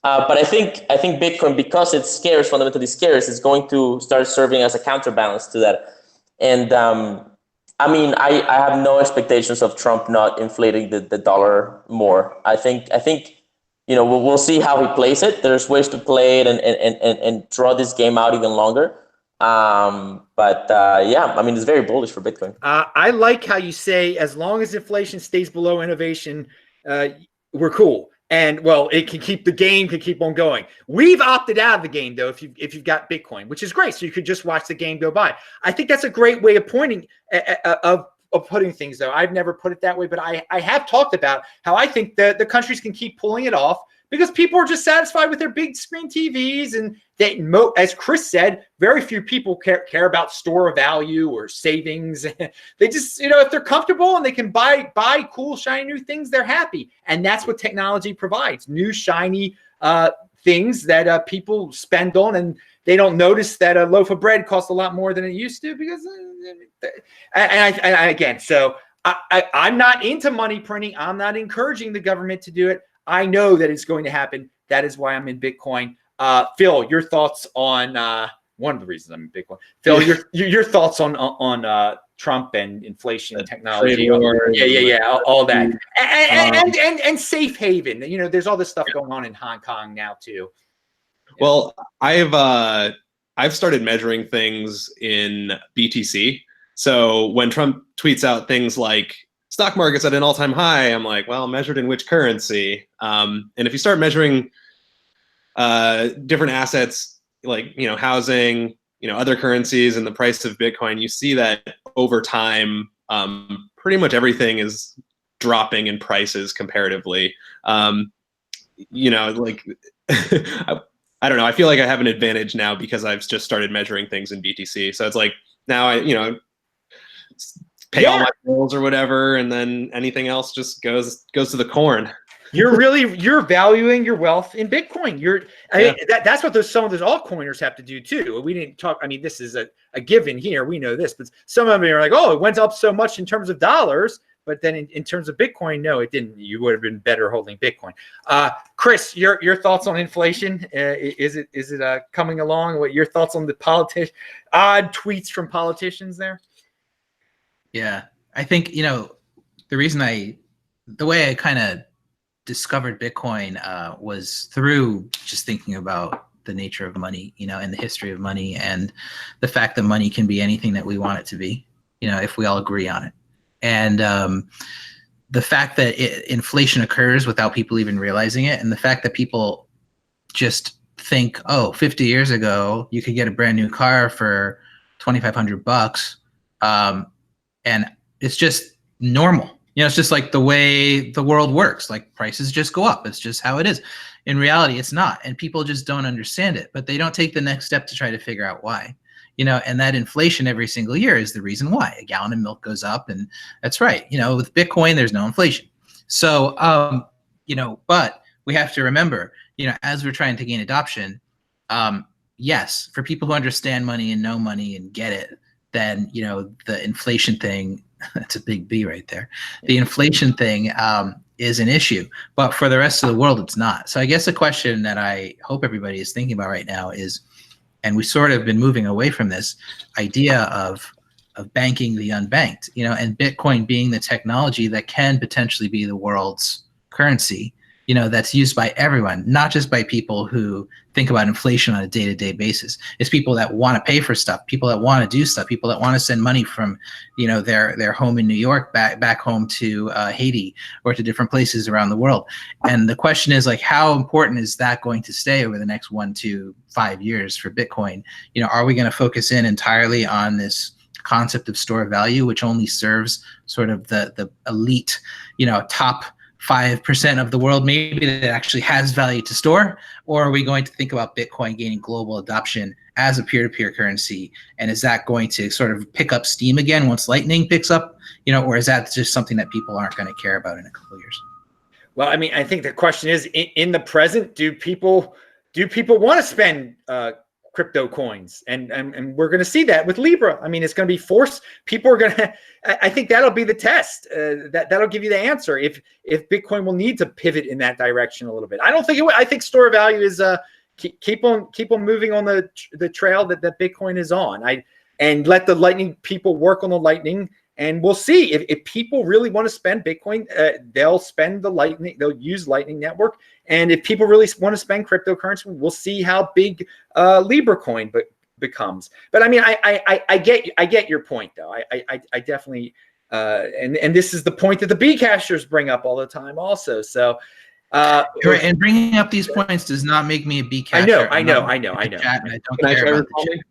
But I think Bitcoin, because it's scarce, fundamentally scarce, is going to start serving as a counterbalance to that. And I mean, I have no expectations of Trump not inflating the dollar more. I think we'll see how he plays it. There's ways to play it and draw this game out even longer. But yeah, I mean, it's very bullish for Bitcoin. I like how you say, as long as inflation stays below innovation, we're cool. And well, the game can keep on going. We've opted out of the game though, if you've got Bitcoin, which is great. So you could just watch the game go by. I think that's a great way of putting things though. I've never put it that way, but I have talked about how I think that the countries can keep pulling it off because people are just satisfied with their big screen TVs, and they, as Chris said, very few people care about store of value or savings. They just, if they're comfortable and they can buy cool, shiny new things, they're happy. And that's what technology provides: new, shiny things that people spend on, and they don't notice that a loaf of bread costs a lot more than it used to, because again, so I'm not into money printing. I'm not encouraging the government to do it. I know that it's going to happen. That is why I'm in Bitcoin. Phil, your thoughts on one of the reasons I'm in Bitcoin. Phil, your thoughts on Trump and inflation, technology, all that, and safe haven. There's all this stuff going on in Hong Kong now too. Well, I've started measuring things in BTC. So when Trump tweets out things like stock market's at an all-time high, I'm like, well, measured in which currency? And if you start measuring different assets like housing, other currencies, and the price of Bitcoin, you see that over time, pretty much everything is dropping in prices comparatively. Like I don't know. I feel like I have an advantage now because I've just started measuring things in BTC. So it's like now I pay all my bills or whatever, and then anything else just goes to the corn. You're valuing your wealth in Bitcoin. That's what some of those altcoiners have to do too. We didn't talk. I mean, this is a given here. We know this, but some of them are like, oh, it went up so much in terms of dollars, but then in terms of Bitcoin, no, it didn't. You would have been better holding Bitcoin. Chris, your thoughts on inflation? Is it coming along? What your thoughts on the odd tweets from politicians there? Yeah, I think the way I kind of discovered Bitcoin was through just thinking about the nature of money, and the history of money, and the fact that money can be anything that we want it to be, if we all agree on it. And the fact that inflation occurs without people even realizing it, and the fact that people just think, oh, 50 years ago, you could get a brand new car for $2,500. And it's just normal. It's just like the way the world works. Like prices just go up. It's just how it is. In reality, it's not. And people just don't understand it, but they don't take the next step to try to figure out why. And that inflation every single year is the reason why a gallon of milk goes up. And that's right. With Bitcoin, there's no inflation. So, but we have to remember, as we're trying to gain adoption, yes, for people who understand money and know money and get it, then, the inflation thing, that's a big B right there. The inflation thing is an issue, but for the rest of the world, it's not. So I guess the question that I hope everybody is thinking about right now is, and we sort of been moving away from this idea of banking the unbanked, and Bitcoin being the technology that can potentially be the world's currency, that's used by everyone, not just by people who think about inflation on a day-to-day basis. It's people that want to pay for stuff, people that want to do stuff, people that want to send money from, their home in New York back home to Haiti or to different places around the world. And the question is, like, how important is that going to stay over the next 1 to 5 years for Bitcoin? Are we going to focus in entirely on this concept of store of value, which only serves sort of the elite, top 5% of the world maybe that actually has value to store? Or are we going to think about Bitcoin gaining global adoption as a peer-to-peer currency? And is that going to sort of pick up steam again once Lightning picks up, or is that just something that people aren't going to care about in a couple of years? Well, I mean, I think the question is, in the present, do people want to spend crypto coins? And we're going to see that with Libra. I mean, it's going to be forced. People are going to, I think that'll be the test. That'll give you the answer if Bitcoin will need to pivot in that direction a little bit. I don't think it will. I think store of value is keep on moving on the trail that Bitcoin is on. And let the Lightning people work on the Lightning. And we'll see if people really want to spend Bitcoin, they'll spend the Lightning. They'll use Lightning Network. And if people really want to spend cryptocurrency, we'll see how big Libra coin becomes. But I mean, I get your point though. I definitely and this is the point that the Bcashers bring up all the time also. So right, and bringing up these points does not make me a Bcasher. I know. Chat, and I don't care about the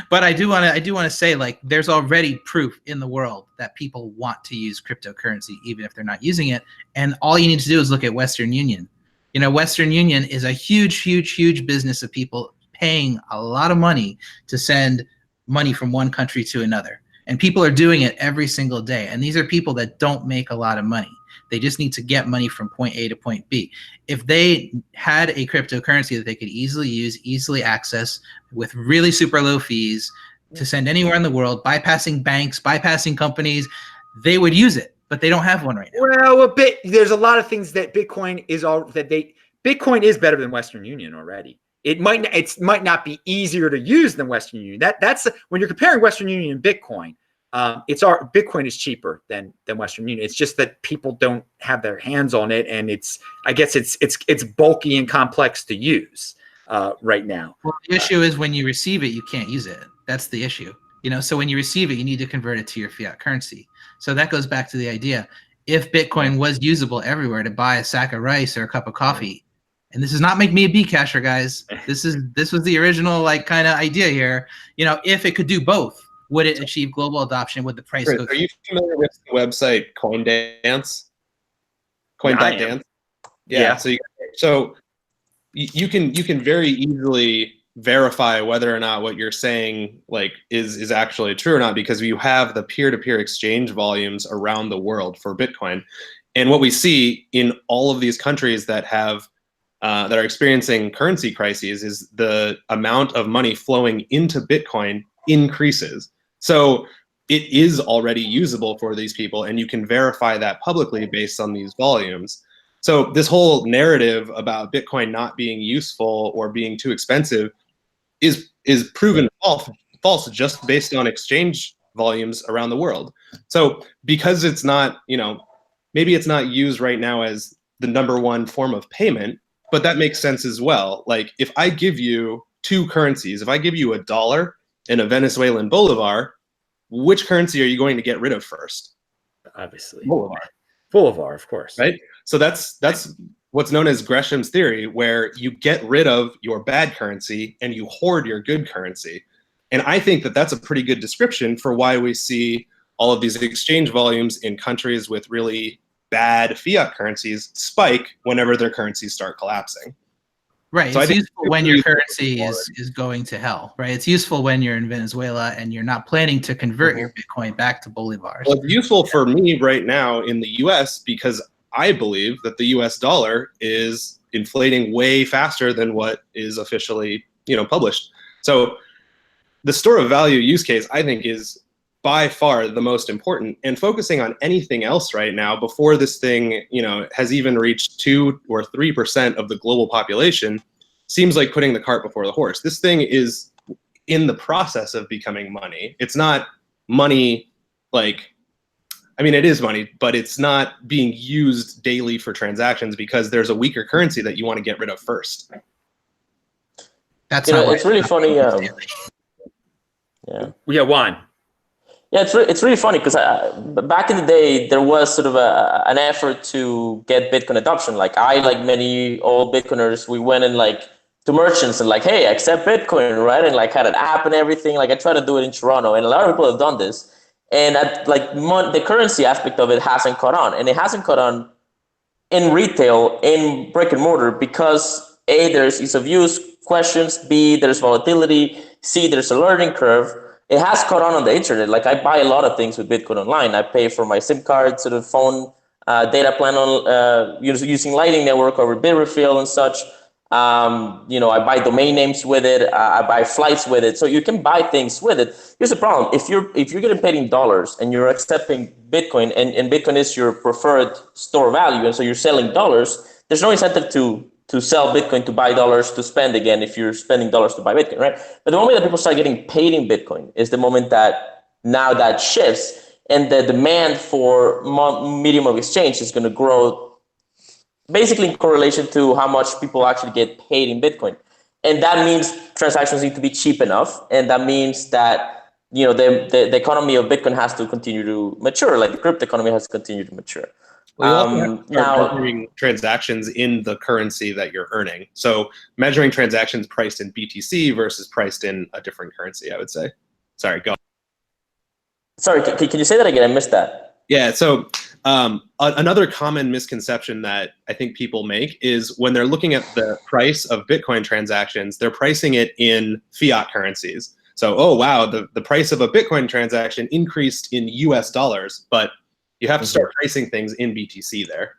But I do want to say, like, there's already proof in the world that people want to use cryptocurrency even if they're not using it. And all you need to do is look at Western Union. You know, Western Union is a huge business of people paying a lot of money to send money from one country to another. And people are doing it every single day. And these are people that don't make a lot of money. They just need to get money from point A to point B. If they had a cryptocurrency that they could easily use, easily access with really super low fees to send anywhere in the world, bypassing banks, bypassing companies, they would use it. But they don't have one right now. Well, there's a lot of things that Bitcoin is better than Western Union already. It might not be easier to use than Western Union. That's when you're comparing Western Union and Bitcoin. Bitcoin is cheaper than Western Union. It's just that people don't have their hands on it, and it's bulky and complex to use right now. Well, the issue is when you receive it, you can't use it. That's the issue. You know, so when you receive it, you need to convert it to your fiat currency. So that goes back to the idea: if Bitcoin was usable everywhere to buy a sack of rice or a cup of coffee, and this does not make me a Bcasher, guys. This was the original like kind of idea here. You know, if it could do both, would it achieve global adoption? Would the price go? Are you familiar with the website CoinDance? Coin.dance? Yeah. So you can very easily verify whether or not what you're saying like is actually true or not, because you have the peer-to-peer exchange volumes around the world for Bitcoin. And what we see in all of these countries that have that are experiencing currency crises is the amount of money flowing into Bitcoin increases. So it is already usable for these people, and you can verify that publicly based on these volumes. So this whole narrative about Bitcoin not being useful or being too expensive is proven false just based on exchange volumes around the world. So because it's not, you know, maybe it's not used right now as the #1 form of payment, but that makes sense as well. Like if I give you two currencies, if I give you $1 and a Venezuelan bolivar, which currency are you going to get rid of first? Obviously, Bolivar, of course. Right. So that's what's known as Gresham's theory, where you get rid of your bad currency and you hoard your good currency. And I think that that's a pretty good description for why we see all of these exchange volumes in countries with really bad fiat currencies spike whenever their currencies start collapsing. Right. So it's useful when your currency is going to hell, right? It's useful when you're in Venezuela and you're not planning to convert your Bitcoin back to bolivars. Well, it's useful for me right now in the US because I believe that the US dollar is inflating way faster than what is officially, you know, published. So the store of value use case, I think, is by far the most important, and focusing on anything else right now before this thing, you know, has even reached 2 or 3% of the global population seems like putting the cart before the horse. This thing is in the process of becoming money. It's not money like, I mean, it is money, but it's not being used daily for transactions because there's a weaker currency that you want to get rid of first. That's it's really funny. Juan. Yeah, it's really funny because back in the day, there was sort of an effort to get Bitcoin adoption. Like like many old Bitcoiners, we went and like to merchants and like, hey, accept Bitcoin, right? And like had an app and everything. Like I tried to do it in Toronto, and a lot of people have done this. And the currency aspect of it hasn't caught on, and it hasn't caught on in retail, in brick and mortar, because A, there's ease of use questions, B, there's volatility, C, there's a learning curve. It has caught on the internet. Like I buy a lot of things with Bitcoin online. I pay for my SIM card, sort of phone data plan on using Lightning Network over Bitrefill and such. I buy domain names with it. I buy flights with it. So you can buy things with it. Here's the problem: if you're getting paid in dollars and you're accepting Bitcoin, and Bitcoin is your preferred store value, and so you're selling dollars, there's no incentive to sell Bitcoin to buy dollars to spend again if you're spending dollars to buy Bitcoin, right? But the moment that people start getting paid in Bitcoin is the moment that now that shifts, and the demand for medium of exchange is going to grow basically in correlation to how much people actually get paid in Bitcoin. And that means transactions need to be cheap enough. And that means that, the economy of Bitcoin has to continue to mature, like the crypto economy has to continue to mature. Well, you also have to start Now, measuring transactions in the currency that you're earning. So measuring transactions priced in BTC versus priced in a different currency, I would say. Sorry, go. sorry, can you say that again? I missed that. Yeah, so another common misconception that I think people make is when they're looking at the price of Bitcoin transactions, they're pricing it in fiat currencies. So, oh, wow, the price of a Bitcoin transaction increased in US dollars, but you have to start pricing things in BTC there.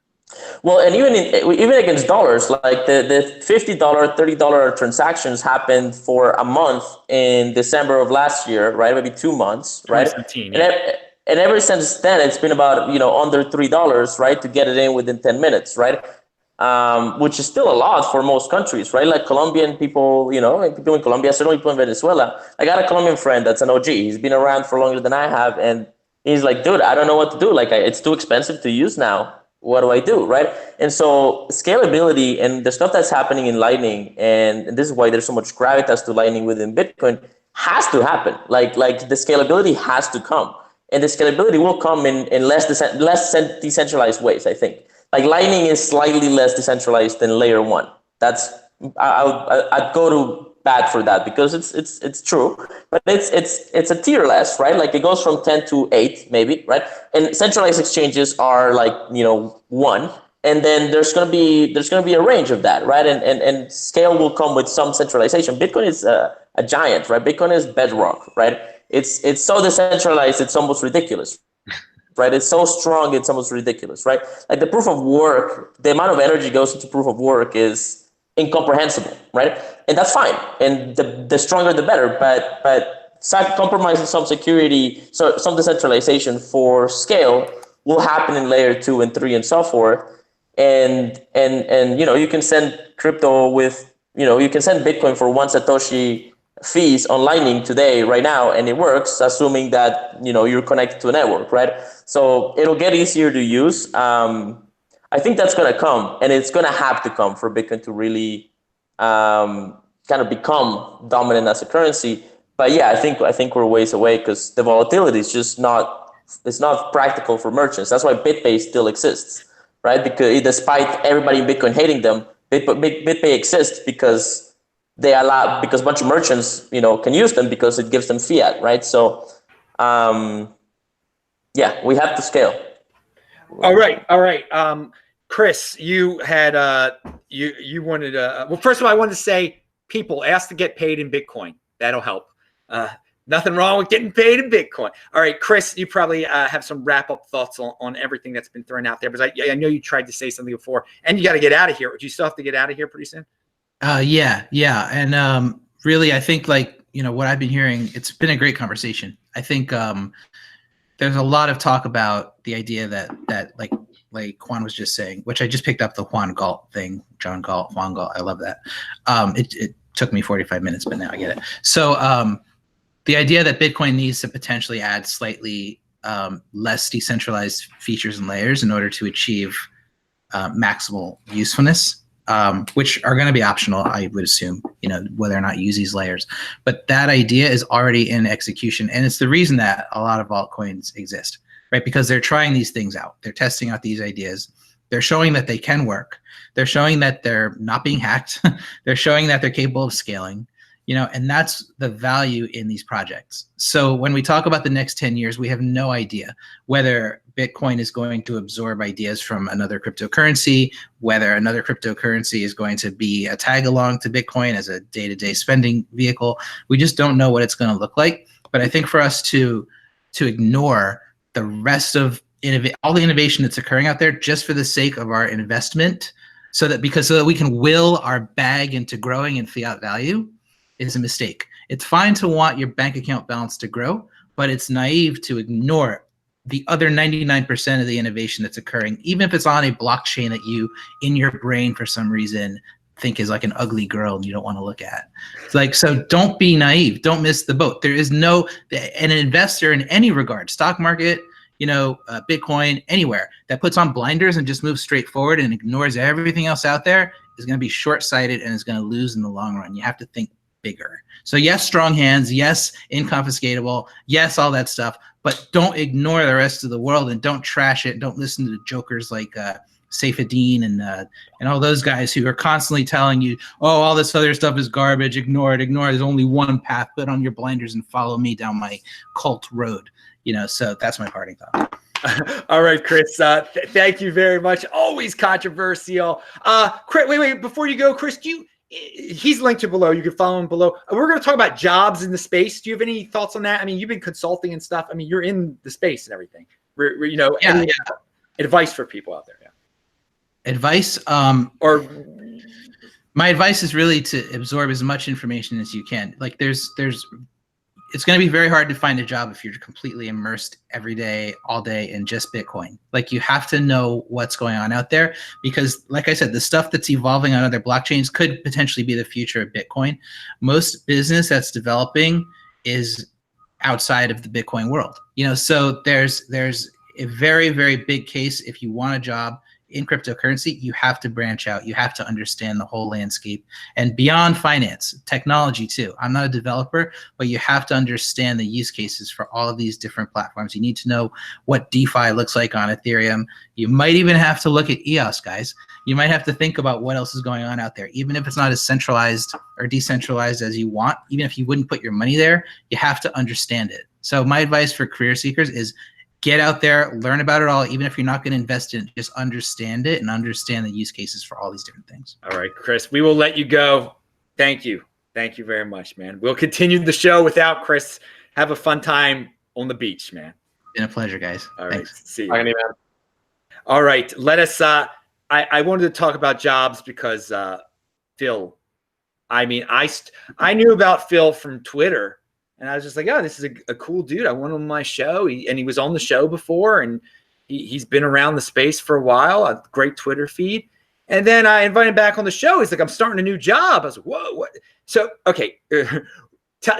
Well, and even against dollars, like the $50, $30 transactions happened for a month in December of last year, right? Maybe 2 months, right? 2017, yeah. And ever since then, it's been about under $3, right, to get it in within 10 minutes, right? Which is still a lot for most countries, right? Like Colombian people, people in Colombia, certainly people in Venezuela. I got a Colombian friend that's an OG. He's been around for longer than I have, and he's like, dude, I don't know what to do. Like, it's too expensive to use now. What do I do, right? And so scalability and the stuff that's happening in Lightning, and this is why there's so much gravitas to Lightning within Bitcoin, has to happen. Like the scalability has to come, and the scalability will come in less decentralized ways, I think. Like Lightning is slightly less decentralized than Layer 1. That's I'd go to bat for that because it's true, but it's a tier less, right? Like it goes from 10 to 8 maybe, right? And centralized exchanges are like 1, and then there's gonna be a range of that, right? And scale will come with some centralization. Bitcoin is a giant, right? Bitcoin is bedrock, right? It's so decentralized, it's almost ridiculous. Right, it's so strong, it's almost ridiculous, right? Like the proof of work, the amount of energy goes into proof of work is incomprehensible, right? And that's fine, and the stronger the better. But compromising some security, so some decentralization for scale will happen in layer 2 and 3 and so forth. And you can send crypto with you can send Bitcoin for 1 Satoshi fees on Lightning today, right now, and it works, assuming that you're connected to a network, right? So it'll get easier to use. I think that's going to come, and it's going to have to come for Bitcoin to really kind of become dominant as a currency. But yeah, I think we're ways away because the volatility is just not practical for merchants. That's why BitPay still exists, right? Because despite everybody in Bitcoin hating them, BitPay exists because a bunch of merchants can use them because it gives them fiat, right? So yeah, we have to scale. All right. Chris, you had you wanted well, first of all, I wanted to say people ask to get paid in Bitcoin. That'll help. Nothing wrong with getting paid in Bitcoin. All right, Chris, you probably have some wrap-up thoughts on everything that's been thrown out there, because I know you tried to say something before, and you got to get out of here. Do you still have to get out of here pretty soon? Yeah. And really, I think what I've been hearing, it's been a great conversation. I think there's a lot of talk about the idea that like Juan was just saying, which I just picked up the Juan Galt thing, Juan Galt. I love that. It took me 45 minutes, but now I get it. So the idea that Bitcoin needs to potentially add slightly less decentralized features and layers in order to achieve maximal usefulness, which are going to be optional, I would assume, whether or not you use these layers. But that idea is already in execution, and it's the reason that a lot of altcoins exist, right? Because they're trying these things out. They're testing out these ideas. They're showing that they can work. They're showing that they're not being hacked. They're showing that they're capable of scaling, and that's the value in these projects. So when we talk about the next 10 years, we have no idea whether Bitcoin is going to absorb ideas from another cryptocurrency, whether another cryptocurrency is going to be a tag along to Bitcoin as a day-to-day spending vehicle. We just don't know what it's going to look like. But I think for us to ignore the rest of all the innovation that's occurring out there just for the sake of our investment, so that we can will our bag into growing in fiat value, is a mistake. It's fine to want your bank account balance to grow, but it's naive to ignore the other 99% of the innovation that's occurring, even if it's on a blockchain that you, in your brain for some reason, think is like an ugly girl and you don't want to look at. So don't be naive. Don't miss the boat. There is an investor in any regard, stock market, Bitcoin, anywhere, that puts on blinders and just moves straight forward and ignores everything else out there is going to be short-sighted and is going to lose in the long run. You have to think bigger. So yes, strong hands. Yes, inconfiscatable. Yes, all that stuff. but don't ignore the rest of the world and don't trash it. Don't listen to jokers like Saifedean and all those guys who are constantly telling you, oh, all this other stuff is garbage. Ignore it. Ignore it. There's only one path. Put on your blinders and follow me down my cult road. So that's my parting thought. All right, Chris. Thank you very much. Always controversial. Chris, wait. Before you go, Chris, he's linked to below. You can follow him below. We're going to talk about jobs in the space. Do you have any thoughts on that? I mean, you've been consulting and stuff. I mean, you're in the space and everything. Any advice for people out there? Yeah. Advice? Or my advice is really to absorb as much information as you can. Like it's going to be very hard to find a job if you're completely immersed every day, all day in just Bitcoin. Like you have to know what's going on out there because like I said, the stuff that's evolving on other blockchains could potentially be the future of Bitcoin. Most business that's developing is outside of the Bitcoin world. So there's a very, very big case. If you want a job in cryptocurrency, you have to branch out. You have to understand the whole landscape and beyond finance, technology too. I'm not a developer, but you have to understand the use cases for all of these different platforms. You need to know what DeFi looks like on Ethereum. You might even have to look at EOS, guys. You might have to think about what else is going on out there. Even if it's not as centralized or decentralized as you want, even if you wouldn't put your money there, you have to understand it. So my advice for career seekers is get out there, learn about it all. Even if you're not going to invest in it, just understand it and understand the use cases for all these different things. All right, Chris, we will let you go. Thank you. Thank you very much, man. We'll continue the show without Chris. Have a fun time on the beach, man. Been a pleasure, guys. All right. Thanks. See you. Bye, man. All right. Let us, I wanted to talk about jobs because Phil, I knew about Phil from Twitter. And I was just like, oh, this is a cool dude. I want him on my show. He was on the show before, and he's been around the space for a while. A great Twitter feed. And then I invited him back on the show. He's like, I'm starting a new job. I was like, whoa, what? So, okay,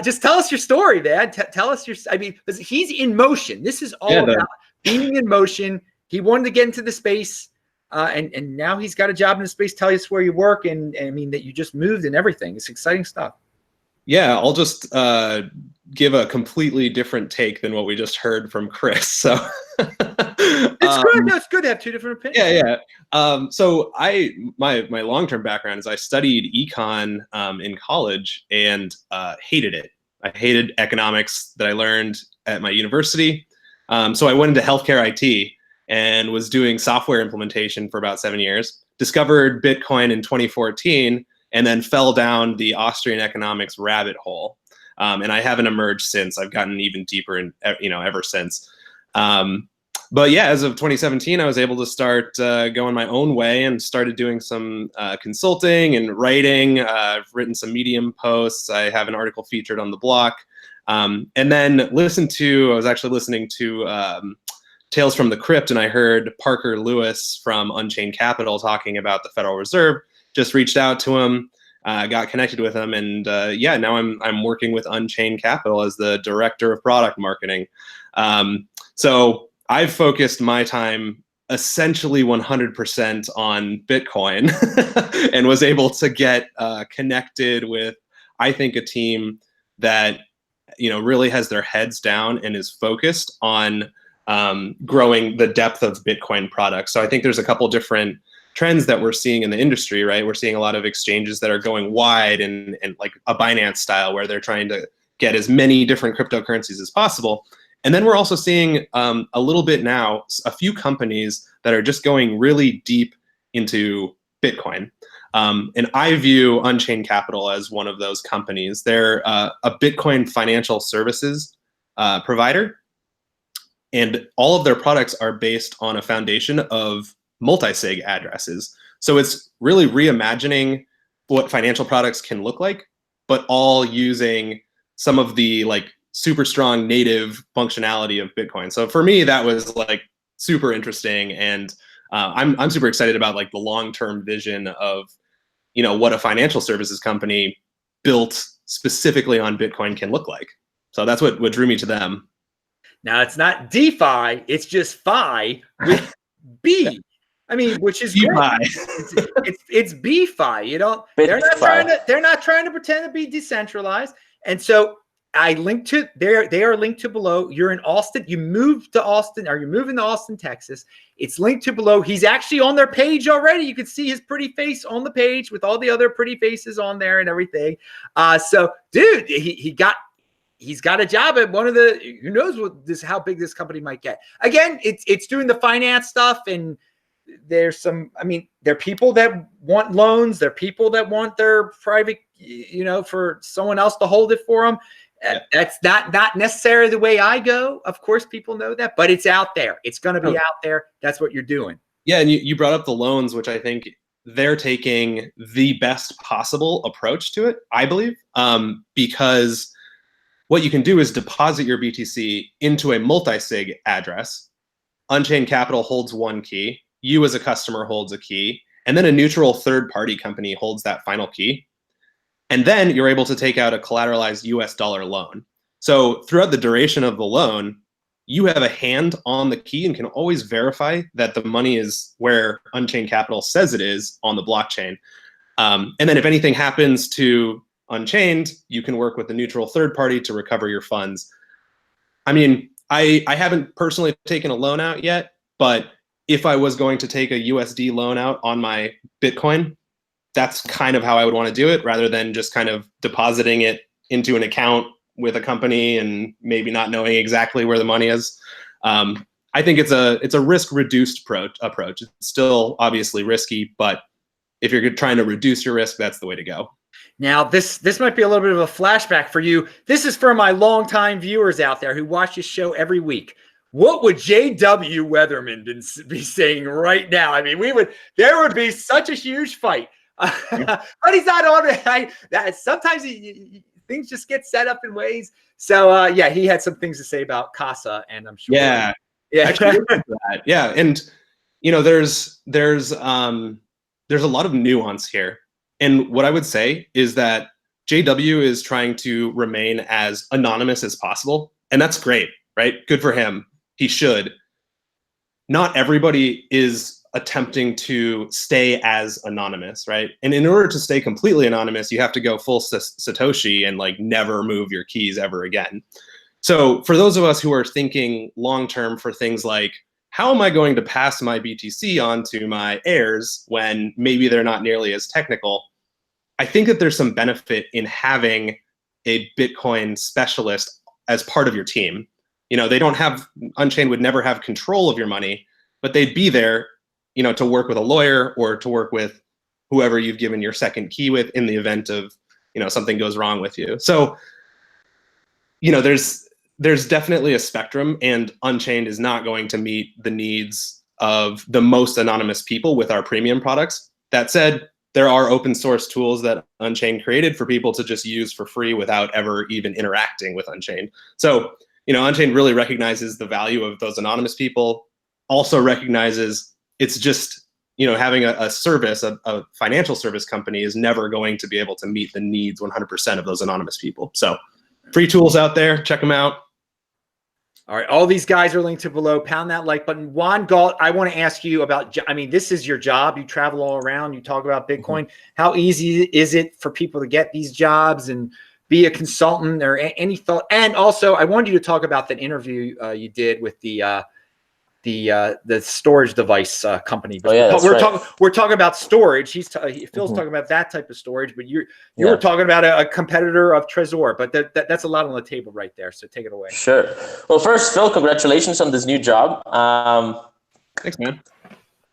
just tell us your story, man. Tell us because he's in motion. This is all about being in motion. He wanted to get into the space, and now he's got a job in the space. Tell us where you work, and that you just moved and everything. It's exciting stuff. Yeah, I'll just give a completely different take than what we just heard from Chris. So it's good. No, it's good to have two different opinions. Yeah. So my long-term background is I studied econ in college and hated it. I hated economics that I learned at my university. So I went into healthcare IT and was doing software implementation for about 7 years. Discovered Bitcoin in 2014. And then fell down the Austrian economics rabbit hole. And I haven't emerged since. I've gotten even deeper ever since. But yeah, as of 2017, I was able to start going my own way and started doing some consulting and writing. I've written some Medium posts. I have an article featured on the block. And then I was actually listening to Tales from the Crypt, and I heard Parker Lewis from Unchained Capital talking about the Federal Reserve. Just reached out to him, got connected with him, and now I'm working with Unchained Capital as the director of product marketing. So I've focused my time essentially 100% on Bitcoin, and was able to get connected with, I think, a team that really has their heads down and is focused on growing the depth of Bitcoin products. So I think there's a couple different trends that we're seeing in the industry, right? We're seeing a lot of exchanges that are going wide and like a Binance style where they're trying to get as many different cryptocurrencies as possible. And then we're also seeing a little bit now, a few companies that are just going really deep into Bitcoin. And I view Unchained Capital as one of those companies. They're a Bitcoin financial services provider. And all of their products are based on a foundation of multi-sig addresses. So it's really reimagining what financial products can look like, but all using some of the super strong native functionality of Bitcoin. So for me, that was super interesting. And I'm super excited about the long-term vision of, what a financial services company built specifically on Bitcoin can look like. So that's what drew me to them. Now it's not DeFi, it's just Fi with B. Which is great. It's BFI. They're not trying to pretend to be decentralized. And so I linked to there. They are linked to below. You're in Austin. You moved to Austin, or you're moving to Austin, Texas. It's linked to below. He's actually on their page already. You can see his pretty face on the page with all the other pretty faces on there and everything. So, dude, he's got a job at one of the. Who knows how big this company might get? Again, it's doing the finance stuff, and there's some. I mean, there are people that want loans. There are people that want their private, for someone else to hold it for them. Yeah. That's not necessarily the way I go. Of course, people know that, but it's out there. It's going to be out there. That's what you're doing. Yeah, and you brought up the loans, which I think they're taking the best possible approach to it, I believe, because what you can do is deposit your BTC into a multi-sig address. Unchained Capital holds one key. You as a customer holds a key. And then a neutral third-party company holds that final key. And then you're able to take out a collateralized US dollar loan. So throughout the duration of the loan, you have a hand on the key and can always verify that the money is where Unchained Capital says it is on the blockchain. And then if anything happens to Unchained, you can work with a neutral third party to recover your funds. I mean, I haven't personally taken a loan out yet, but if I was going to take a USD loan out on my Bitcoin, that's kind of how I would want to do it, rather than just kind of depositing it into an account with a company and maybe not knowing exactly where the money is. I think it's a risk-reduced approach. It's still obviously risky, but if you're trying to reduce your risk, that's the way to go. Now, this might be a little bit of a flashback for you. This is for my longtime viewers out there who watch this show every week. What would J.W. Weatherman be saying right now? I mean, there would be such a huge fight. But he's not on it. Sometimes things just get set up in ways. So he had some things to say about Casa, and I'm sure. Yeah. Yeah, and there's a lot of nuance here, and what I would say is that JW is trying to remain as anonymous as possible, and that's great, right? Good for him. He should. Not everybody is attempting to stay as anonymous, right? And in order to stay completely anonymous, you have to go full Satoshi and never move your keys ever again. So for those of us who are thinking long-term for things like, how am I going to pass my BTC on to my heirs when maybe they're not nearly as technical? I think that there's some benefit in having a Bitcoin specialist as part of your team. Unchained would never have control of your money, but they'd be there to work with a lawyer or to work with whoever you've given your second key with in the event of, something goes wrong with you. So, there's definitely a spectrum, and Unchained is not going to meet the needs of the most anonymous people with our premium products. That said, there are open source tools that Unchained created for people to just use for free without ever even interacting with Unchained. So, Unchained really recognizes the value of those anonymous people, also recognizes it's just, having a service, a financial service company is never going to be able to meet the needs 100% of those anonymous people. So free tools out there, check them out. All right, all these guys are linked to below. Pound that like button. Juan Galt, I want to ask you about, this is your job. You travel all around. You talk about Bitcoin. Mm-hmm. How easy is it for people to get these jobs and be a consultant, or any thought? And also, I wanted you to talk about that interview you did with the storage device company. Oh, yeah, we're talking about storage. Phil's talking about that type of storage, but you were talking about a competitor of Trezor. But that's a lot on the table right there. So take it away. Sure. Well, first, Phil, congratulations on this new job. Thanks, man.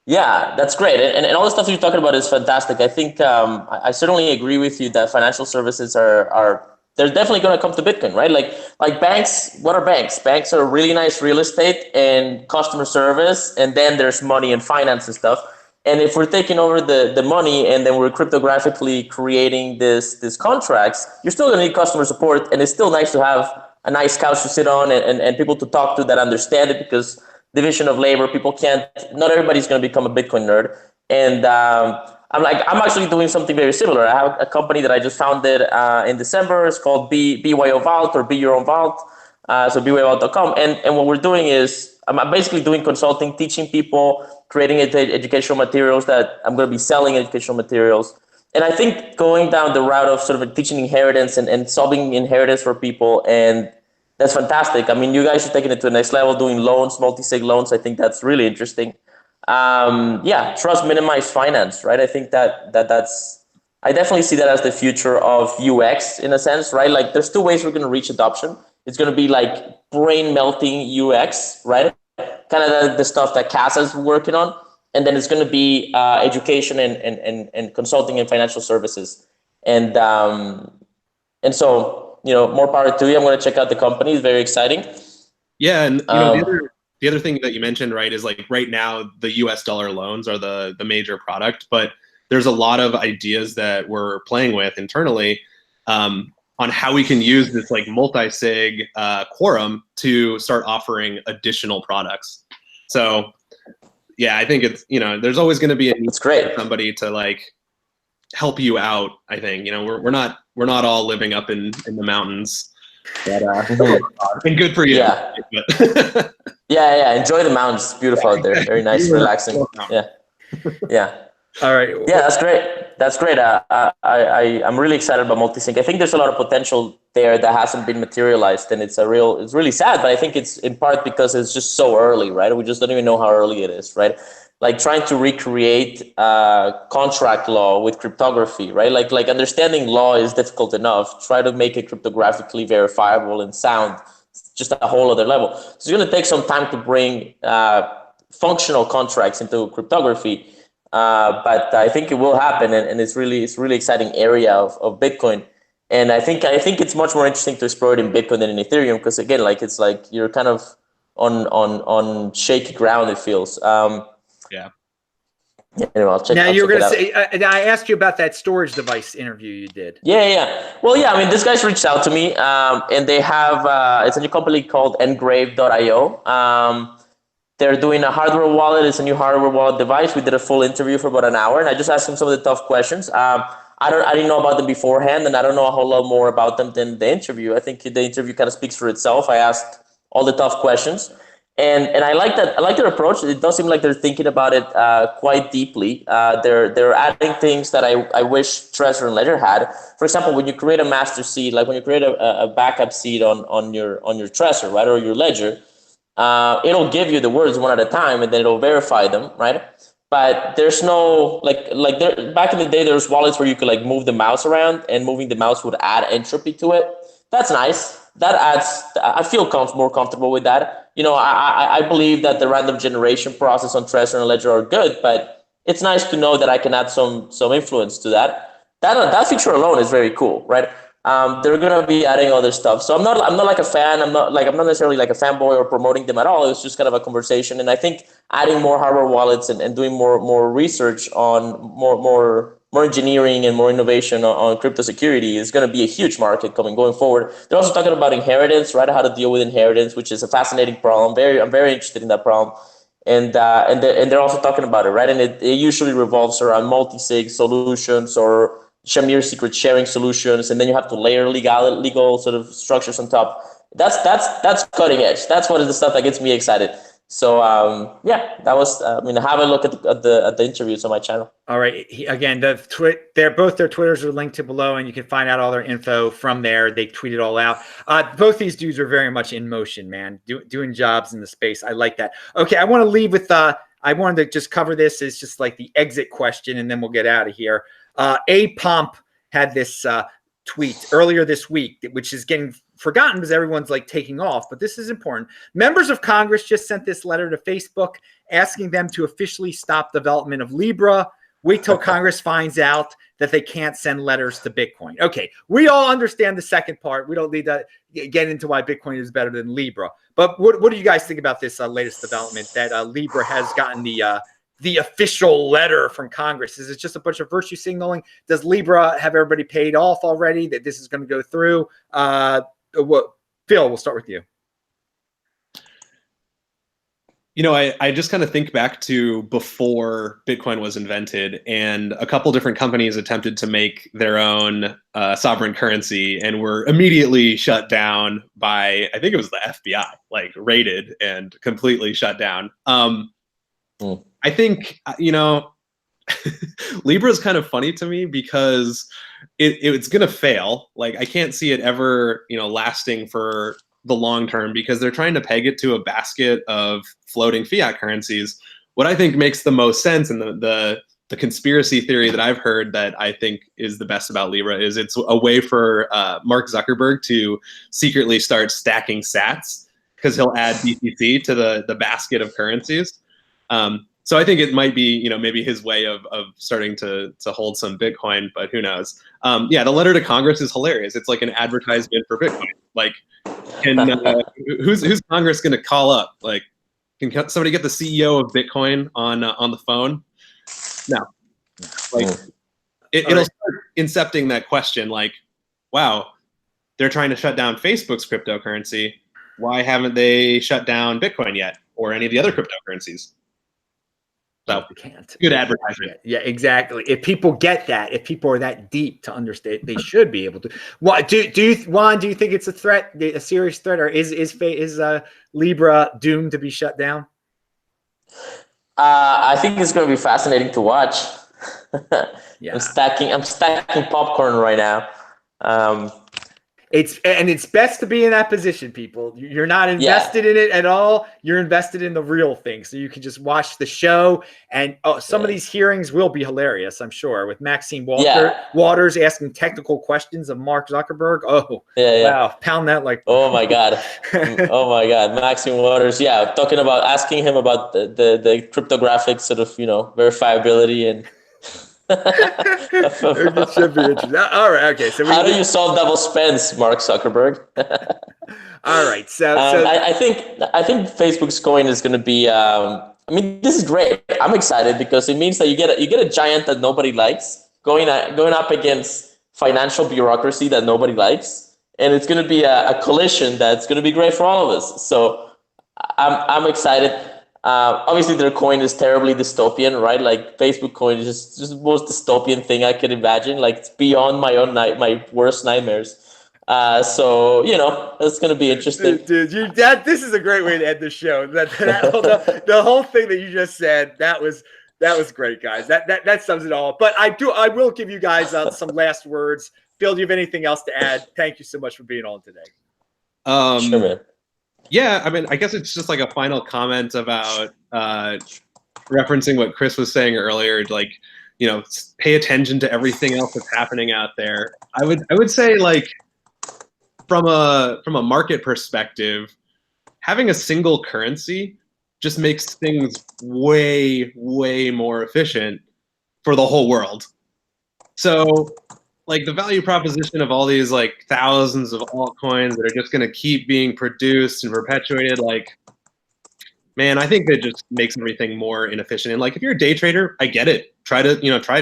Yeah, that's great. And all the stuff you're talking about is fantastic. I think I certainly agree with you that financial services are they're definitely going to come to Bitcoin, right? Like banks, what are banks? Banks are really nice real estate and customer service, and then there's money and finance and stuff. And if we're taking over the money and then we're cryptographically creating this contracts, you're still going to need customer support, and it's still nice to have a nice couch to sit on and people to talk to that understand it, because division of labor, not everybody's going to become a Bitcoin nerd. And I'm actually doing something very similar. I have a company that I just founded in December. It's called BYO Vault, or Be Your Own Vault. So BYOVault.com. And what we're doing is I'm basically doing consulting, teaching people, creating educational materials that I'm going to be selling educational materials. And I think going down the route of sort of teaching inheritance and solving inheritance for people, and that's fantastic. I mean, you guys are taking it to the next level, doing loans, multi-sig loans. I think that's really interesting. Yeah, trust minimized finance, right? I think that's I definitely see that as the future of UX in a sense, right? Like there's two ways we're going to reach adoption. It's going to be like brain melting UX, right? Kind of the stuff that Casa's working on. And then it's going to be education and consulting and financial services. And so, more power to you. I'm going to check out the company. It's very exciting. Yeah, and the other thing that you mentioned, right, is like right now the US dollar loans are the major product, but there's a lot of ideas that we're playing with internally on how we can use this like multi-sig quorum to start offering additional products. So yeah, I think it's, there's always going to be a need for somebody to like help you out. I think, we're not all living up in the mountains. But, and good for you. Yeah. Yeah. Enjoy the mountains. It's beautiful out there. Very nice, relaxing. Yeah. All right. Yeah, that's great. I'm really excited about multisig. I think there's a lot of potential there that hasn't been materialized, and it's really sad, but I think it's in part because it's just so early, right? We just don't even know how early it is, right? Like trying to recreate contract law with cryptography, right? Like understanding law is difficult enough. Try to make it cryptographically verifiable and sound, just a whole other level. So it's going to take some time to bring functional contracts into cryptography. But I think it will happen, and it's really exciting area of Bitcoin. And I think it's much more interesting to explore it in Bitcoin than in Ethereum, because again, it's like you're kind of on shaky ground. It feels. Yeah. Anyway, I'll check. Now I'll you were check going to it out. say. I asked you about that storage device interview you did. Yeah. Well, yeah. I mean, this guy's reached out to me, and they have it's a new company called Engrave.io. They're doing a hardware wallet. It's a new hardware wallet device. We did a full interview for about an hour, and I just asked him some of the tough questions. I didn't know about them beforehand, and I don't know a whole lot more about them than the interview. I think the interview kind of speaks for itself. I asked all the tough questions, and I like that. I like their approach. It does seem like they're thinking about it quite deeply. They're adding things that I wish Trezor and Ledger had. For example, when you create a master seed, like when you create a backup seed on your Trezor, right, or your Ledger. It'll give you the words one at a time, and then it'll verify them, right? But there's no like there back in the day, there was wallets where you could like move the mouse around, and moving the mouse would add entropy to it. That's nice. That adds. I feel more comfortable with that. I believe that the random generation process on Trezor and Ledger are good, but it's nice to know that I can add some influence to that. That feature alone is very cool, right? They're gonna be adding other stuff. So I'm not like a fan. I'm not necessarily like a fanboy or promoting them at all. It's just kind of a conversation. And I think adding more hardware wallets and doing more research on more engineering and more innovation on crypto security is going to be a huge market going forward. They're also talking about inheritance, right? How to deal with inheritance, which is a fascinating problem. I'm very interested in that problem. And they're also talking about it, right? And it usually revolves around multi-sig solutions or Shamir secret sharing solutions, and then you have to layer legal sort of structures on top. That's cutting edge. That's what is the stuff that gets me excited. So yeah, that was. Have a look at the interviews on my channel. All right. Again, both their Twitters are linked to below, and you can find out all their info from there. They tweet it all out. Both these dudes are very much in motion, man, doing jobs in the space. I like that. Okay, I want to leave with. I wanted to just cover this as just like the exit question, and then we'll get out of here. A Pomp had this tweet earlier this week, which is getting forgotten because everyone's like taking off, but this is important. Members of Congress just sent this letter to Facebook asking them to officially stop development of Libra. Wait till Congress finds out that they can't send letters to Bitcoin. Okay, we all understand the second part. We don't need to get into why Bitcoin is better than Libra. But what do you guys think about this latest development that Libra has gotten the official letter from Congress? Is it just a bunch of virtue signaling? Does Libra have everybody paid off already that this is going to go through? Phil, we'll start with you. I just kind of think back to before Bitcoin was invented, and a couple different companies attempted to make their own sovereign currency and were immediately shut down by, I think it was the FBI, like raided and completely shut down. I think, Libra is kind of funny to me because it's going to fail. Like, I can't see it ever, lasting for the long term because they're trying to peg it to a basket of floating fiat currencies. What I think makes the most sense, and the conspiracy theory that I've heard that I think is the best about Libra, is it's a way for Mark Zuckerberg to secretly start stacking sats because he'll add BTC to the basket of currencies. So I think it might be, maybe his way of starting to hold some Bitcoin, but who knows? Yeah, the letter to Congress is hilarious. It's like an advertisement for Bitcoin. Like, who's Congress going to call up? Like, can somebody get the CEO of Bitcoin on the phone? No. Like, it'll start incepting that question. Like, wow, they're trying to shut down Facebook's cryptocurrency. Why haven't they shut down Bitcoin yet, or any of the other cryptocurrencies? So they can't. Good advertisement. Yeah, exactly. If people get that, if people are that deep to understand, they should be able to. What do you, Juan? Do you think it's a threat, a serious threat, or is Libra doomed to be shut down? I think it's going to be fascinating to watch. Yeah. I'm stacking popcorn right now. It's best to be in that position, people. You're not invested in it at all. You're invested in the real thing. So you can just watch the show. And some of these hearings will be hilarious, I'm sure, with Maxine Waters asking technical questions of Mark Zuckerberg. Oh, wow. Pound that like. Oh, my God. Oh, my God. Maxine Waters. Yeah. Asking him about the cryptographic sort of, verifiability and. It should be interesting. All right. Okay. So how do you solve double spends, Mark Zuckerberg? All right. So I think Facebook's coin is going to be. This is great. I'm excited because it means that you get a giant that nobody likes going up against financial bureaucracy that nobody likes, and it's going to be a collision that's going to be great for all of us. So I'm excited. Obviously, their coin is terribly dystopian, right? Like Facebook coin is just the most dystopian thing I could imagine. Like, it's beyond my worst nightmares. So it's going to be interesting. Dude, this is a great way to end the show. The whole thing that you just said, that was great, guys. That sums it all. But I will give you guys some last words. Phil, do you have anything else to add? Thank you so much for being on today. Sure, man. Yeah, I guess it's just like a final comment about referencing what Chris was saying earlier. Like, pay attention to everything else that's happening out there. I would say, like, from a market perspective, having a single currency just makes things way, way more efficient for the whole world. So, like, the value proposition of all these like thousands of altcoins that are just going to keep being produced and perpetuated, like, man, I think that just makes everything more inefficient. And like, if you're a day trader, I get it. Try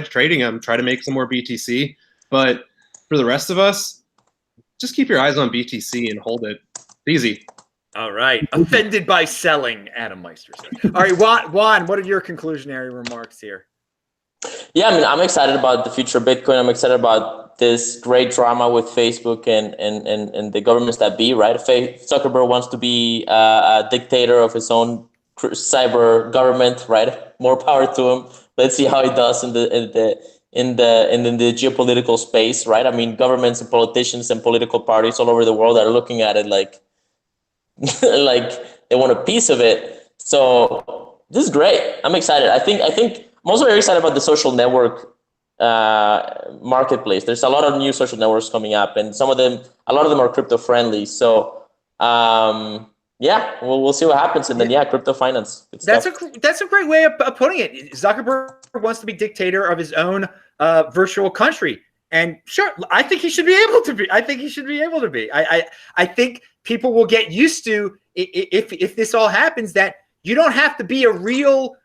trading them, try to make some more BTC. But for the rest of us, just keep your eyes on BTC and hold it. It's easy. All right. Offended by selling, Adam Meister said. All right, Juan, what are your conclusionary remarks here? Yeah, I'm excited about the future of Bitcoin. I'm excited about this great drama with Facebook and the governments that be, right? Zuckerberg wants to be a dictator of his own cyber government, right? More power to him. Let's see how he does in the geopolitical space, right? Governments and politicians and political parties all over the world are looking at it like like they want a piece of it. So this is great. I'm excited. I think I'm also very excited about the social network marketplace. There's a lot of new social networks coming up, and a lot of them are crypto friendly. So we'll see what happens, and then crypto finance. That's a great way of putting it. Zuckerberg wants to be dictator of his own virtual country, and sure, I think he should be able to be. I think people will get used to if this all happens that you don't have to be a real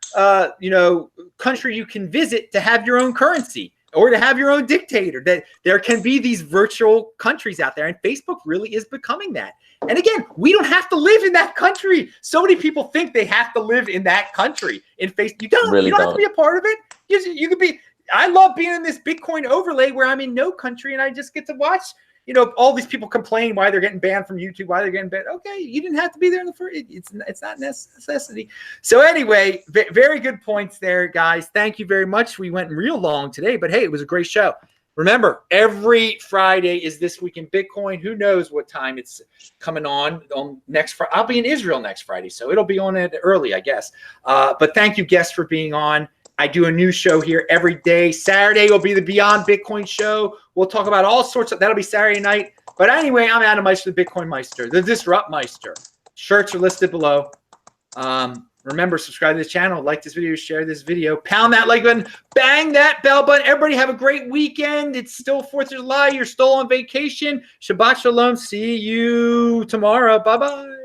country you can visit to have your own currency or to have your own dictator. That there can be these virtual countries out there, and Facebook really is becoming that. And again, we don't have to live in that country. So many people think they have to live in that country. In Facebook, you don't have to be a part of it. You could be. I love being in this Bitcoin overlay where I'm in no country and I just get to watch you know, all these people complain why they're getting banned from YouTube, why they're getting banned. Okay, you didn't have to be there in the first. It's not necessity. So anyway, very good points there, guys. Thank you very much. We went real long today, but hey, it was a great show. Remember, every Friday is This Week in Bitcoin. Who knows what time it's coming on next Friday. I'll be in Israel next Friday, so it'll be on it early, I guess. But thank you, guests, for being on. I do a new show here every day. Saturday will be the Beyond Bitcoin show. We'll talk about all sorts of – that'll be Saturday night. But anyway, I'm Adam Meister, the Bitcoin Meister, the Disrupt Meister. Shirts are listed below. Remember, subscribe to the channel, like this video, share this video, pound that like button, bang that bell button. Everybody have a great weekend. It's still 4th of July. You're still on vacation. Shabbat shalom. See you tomorrow. Bye-bye.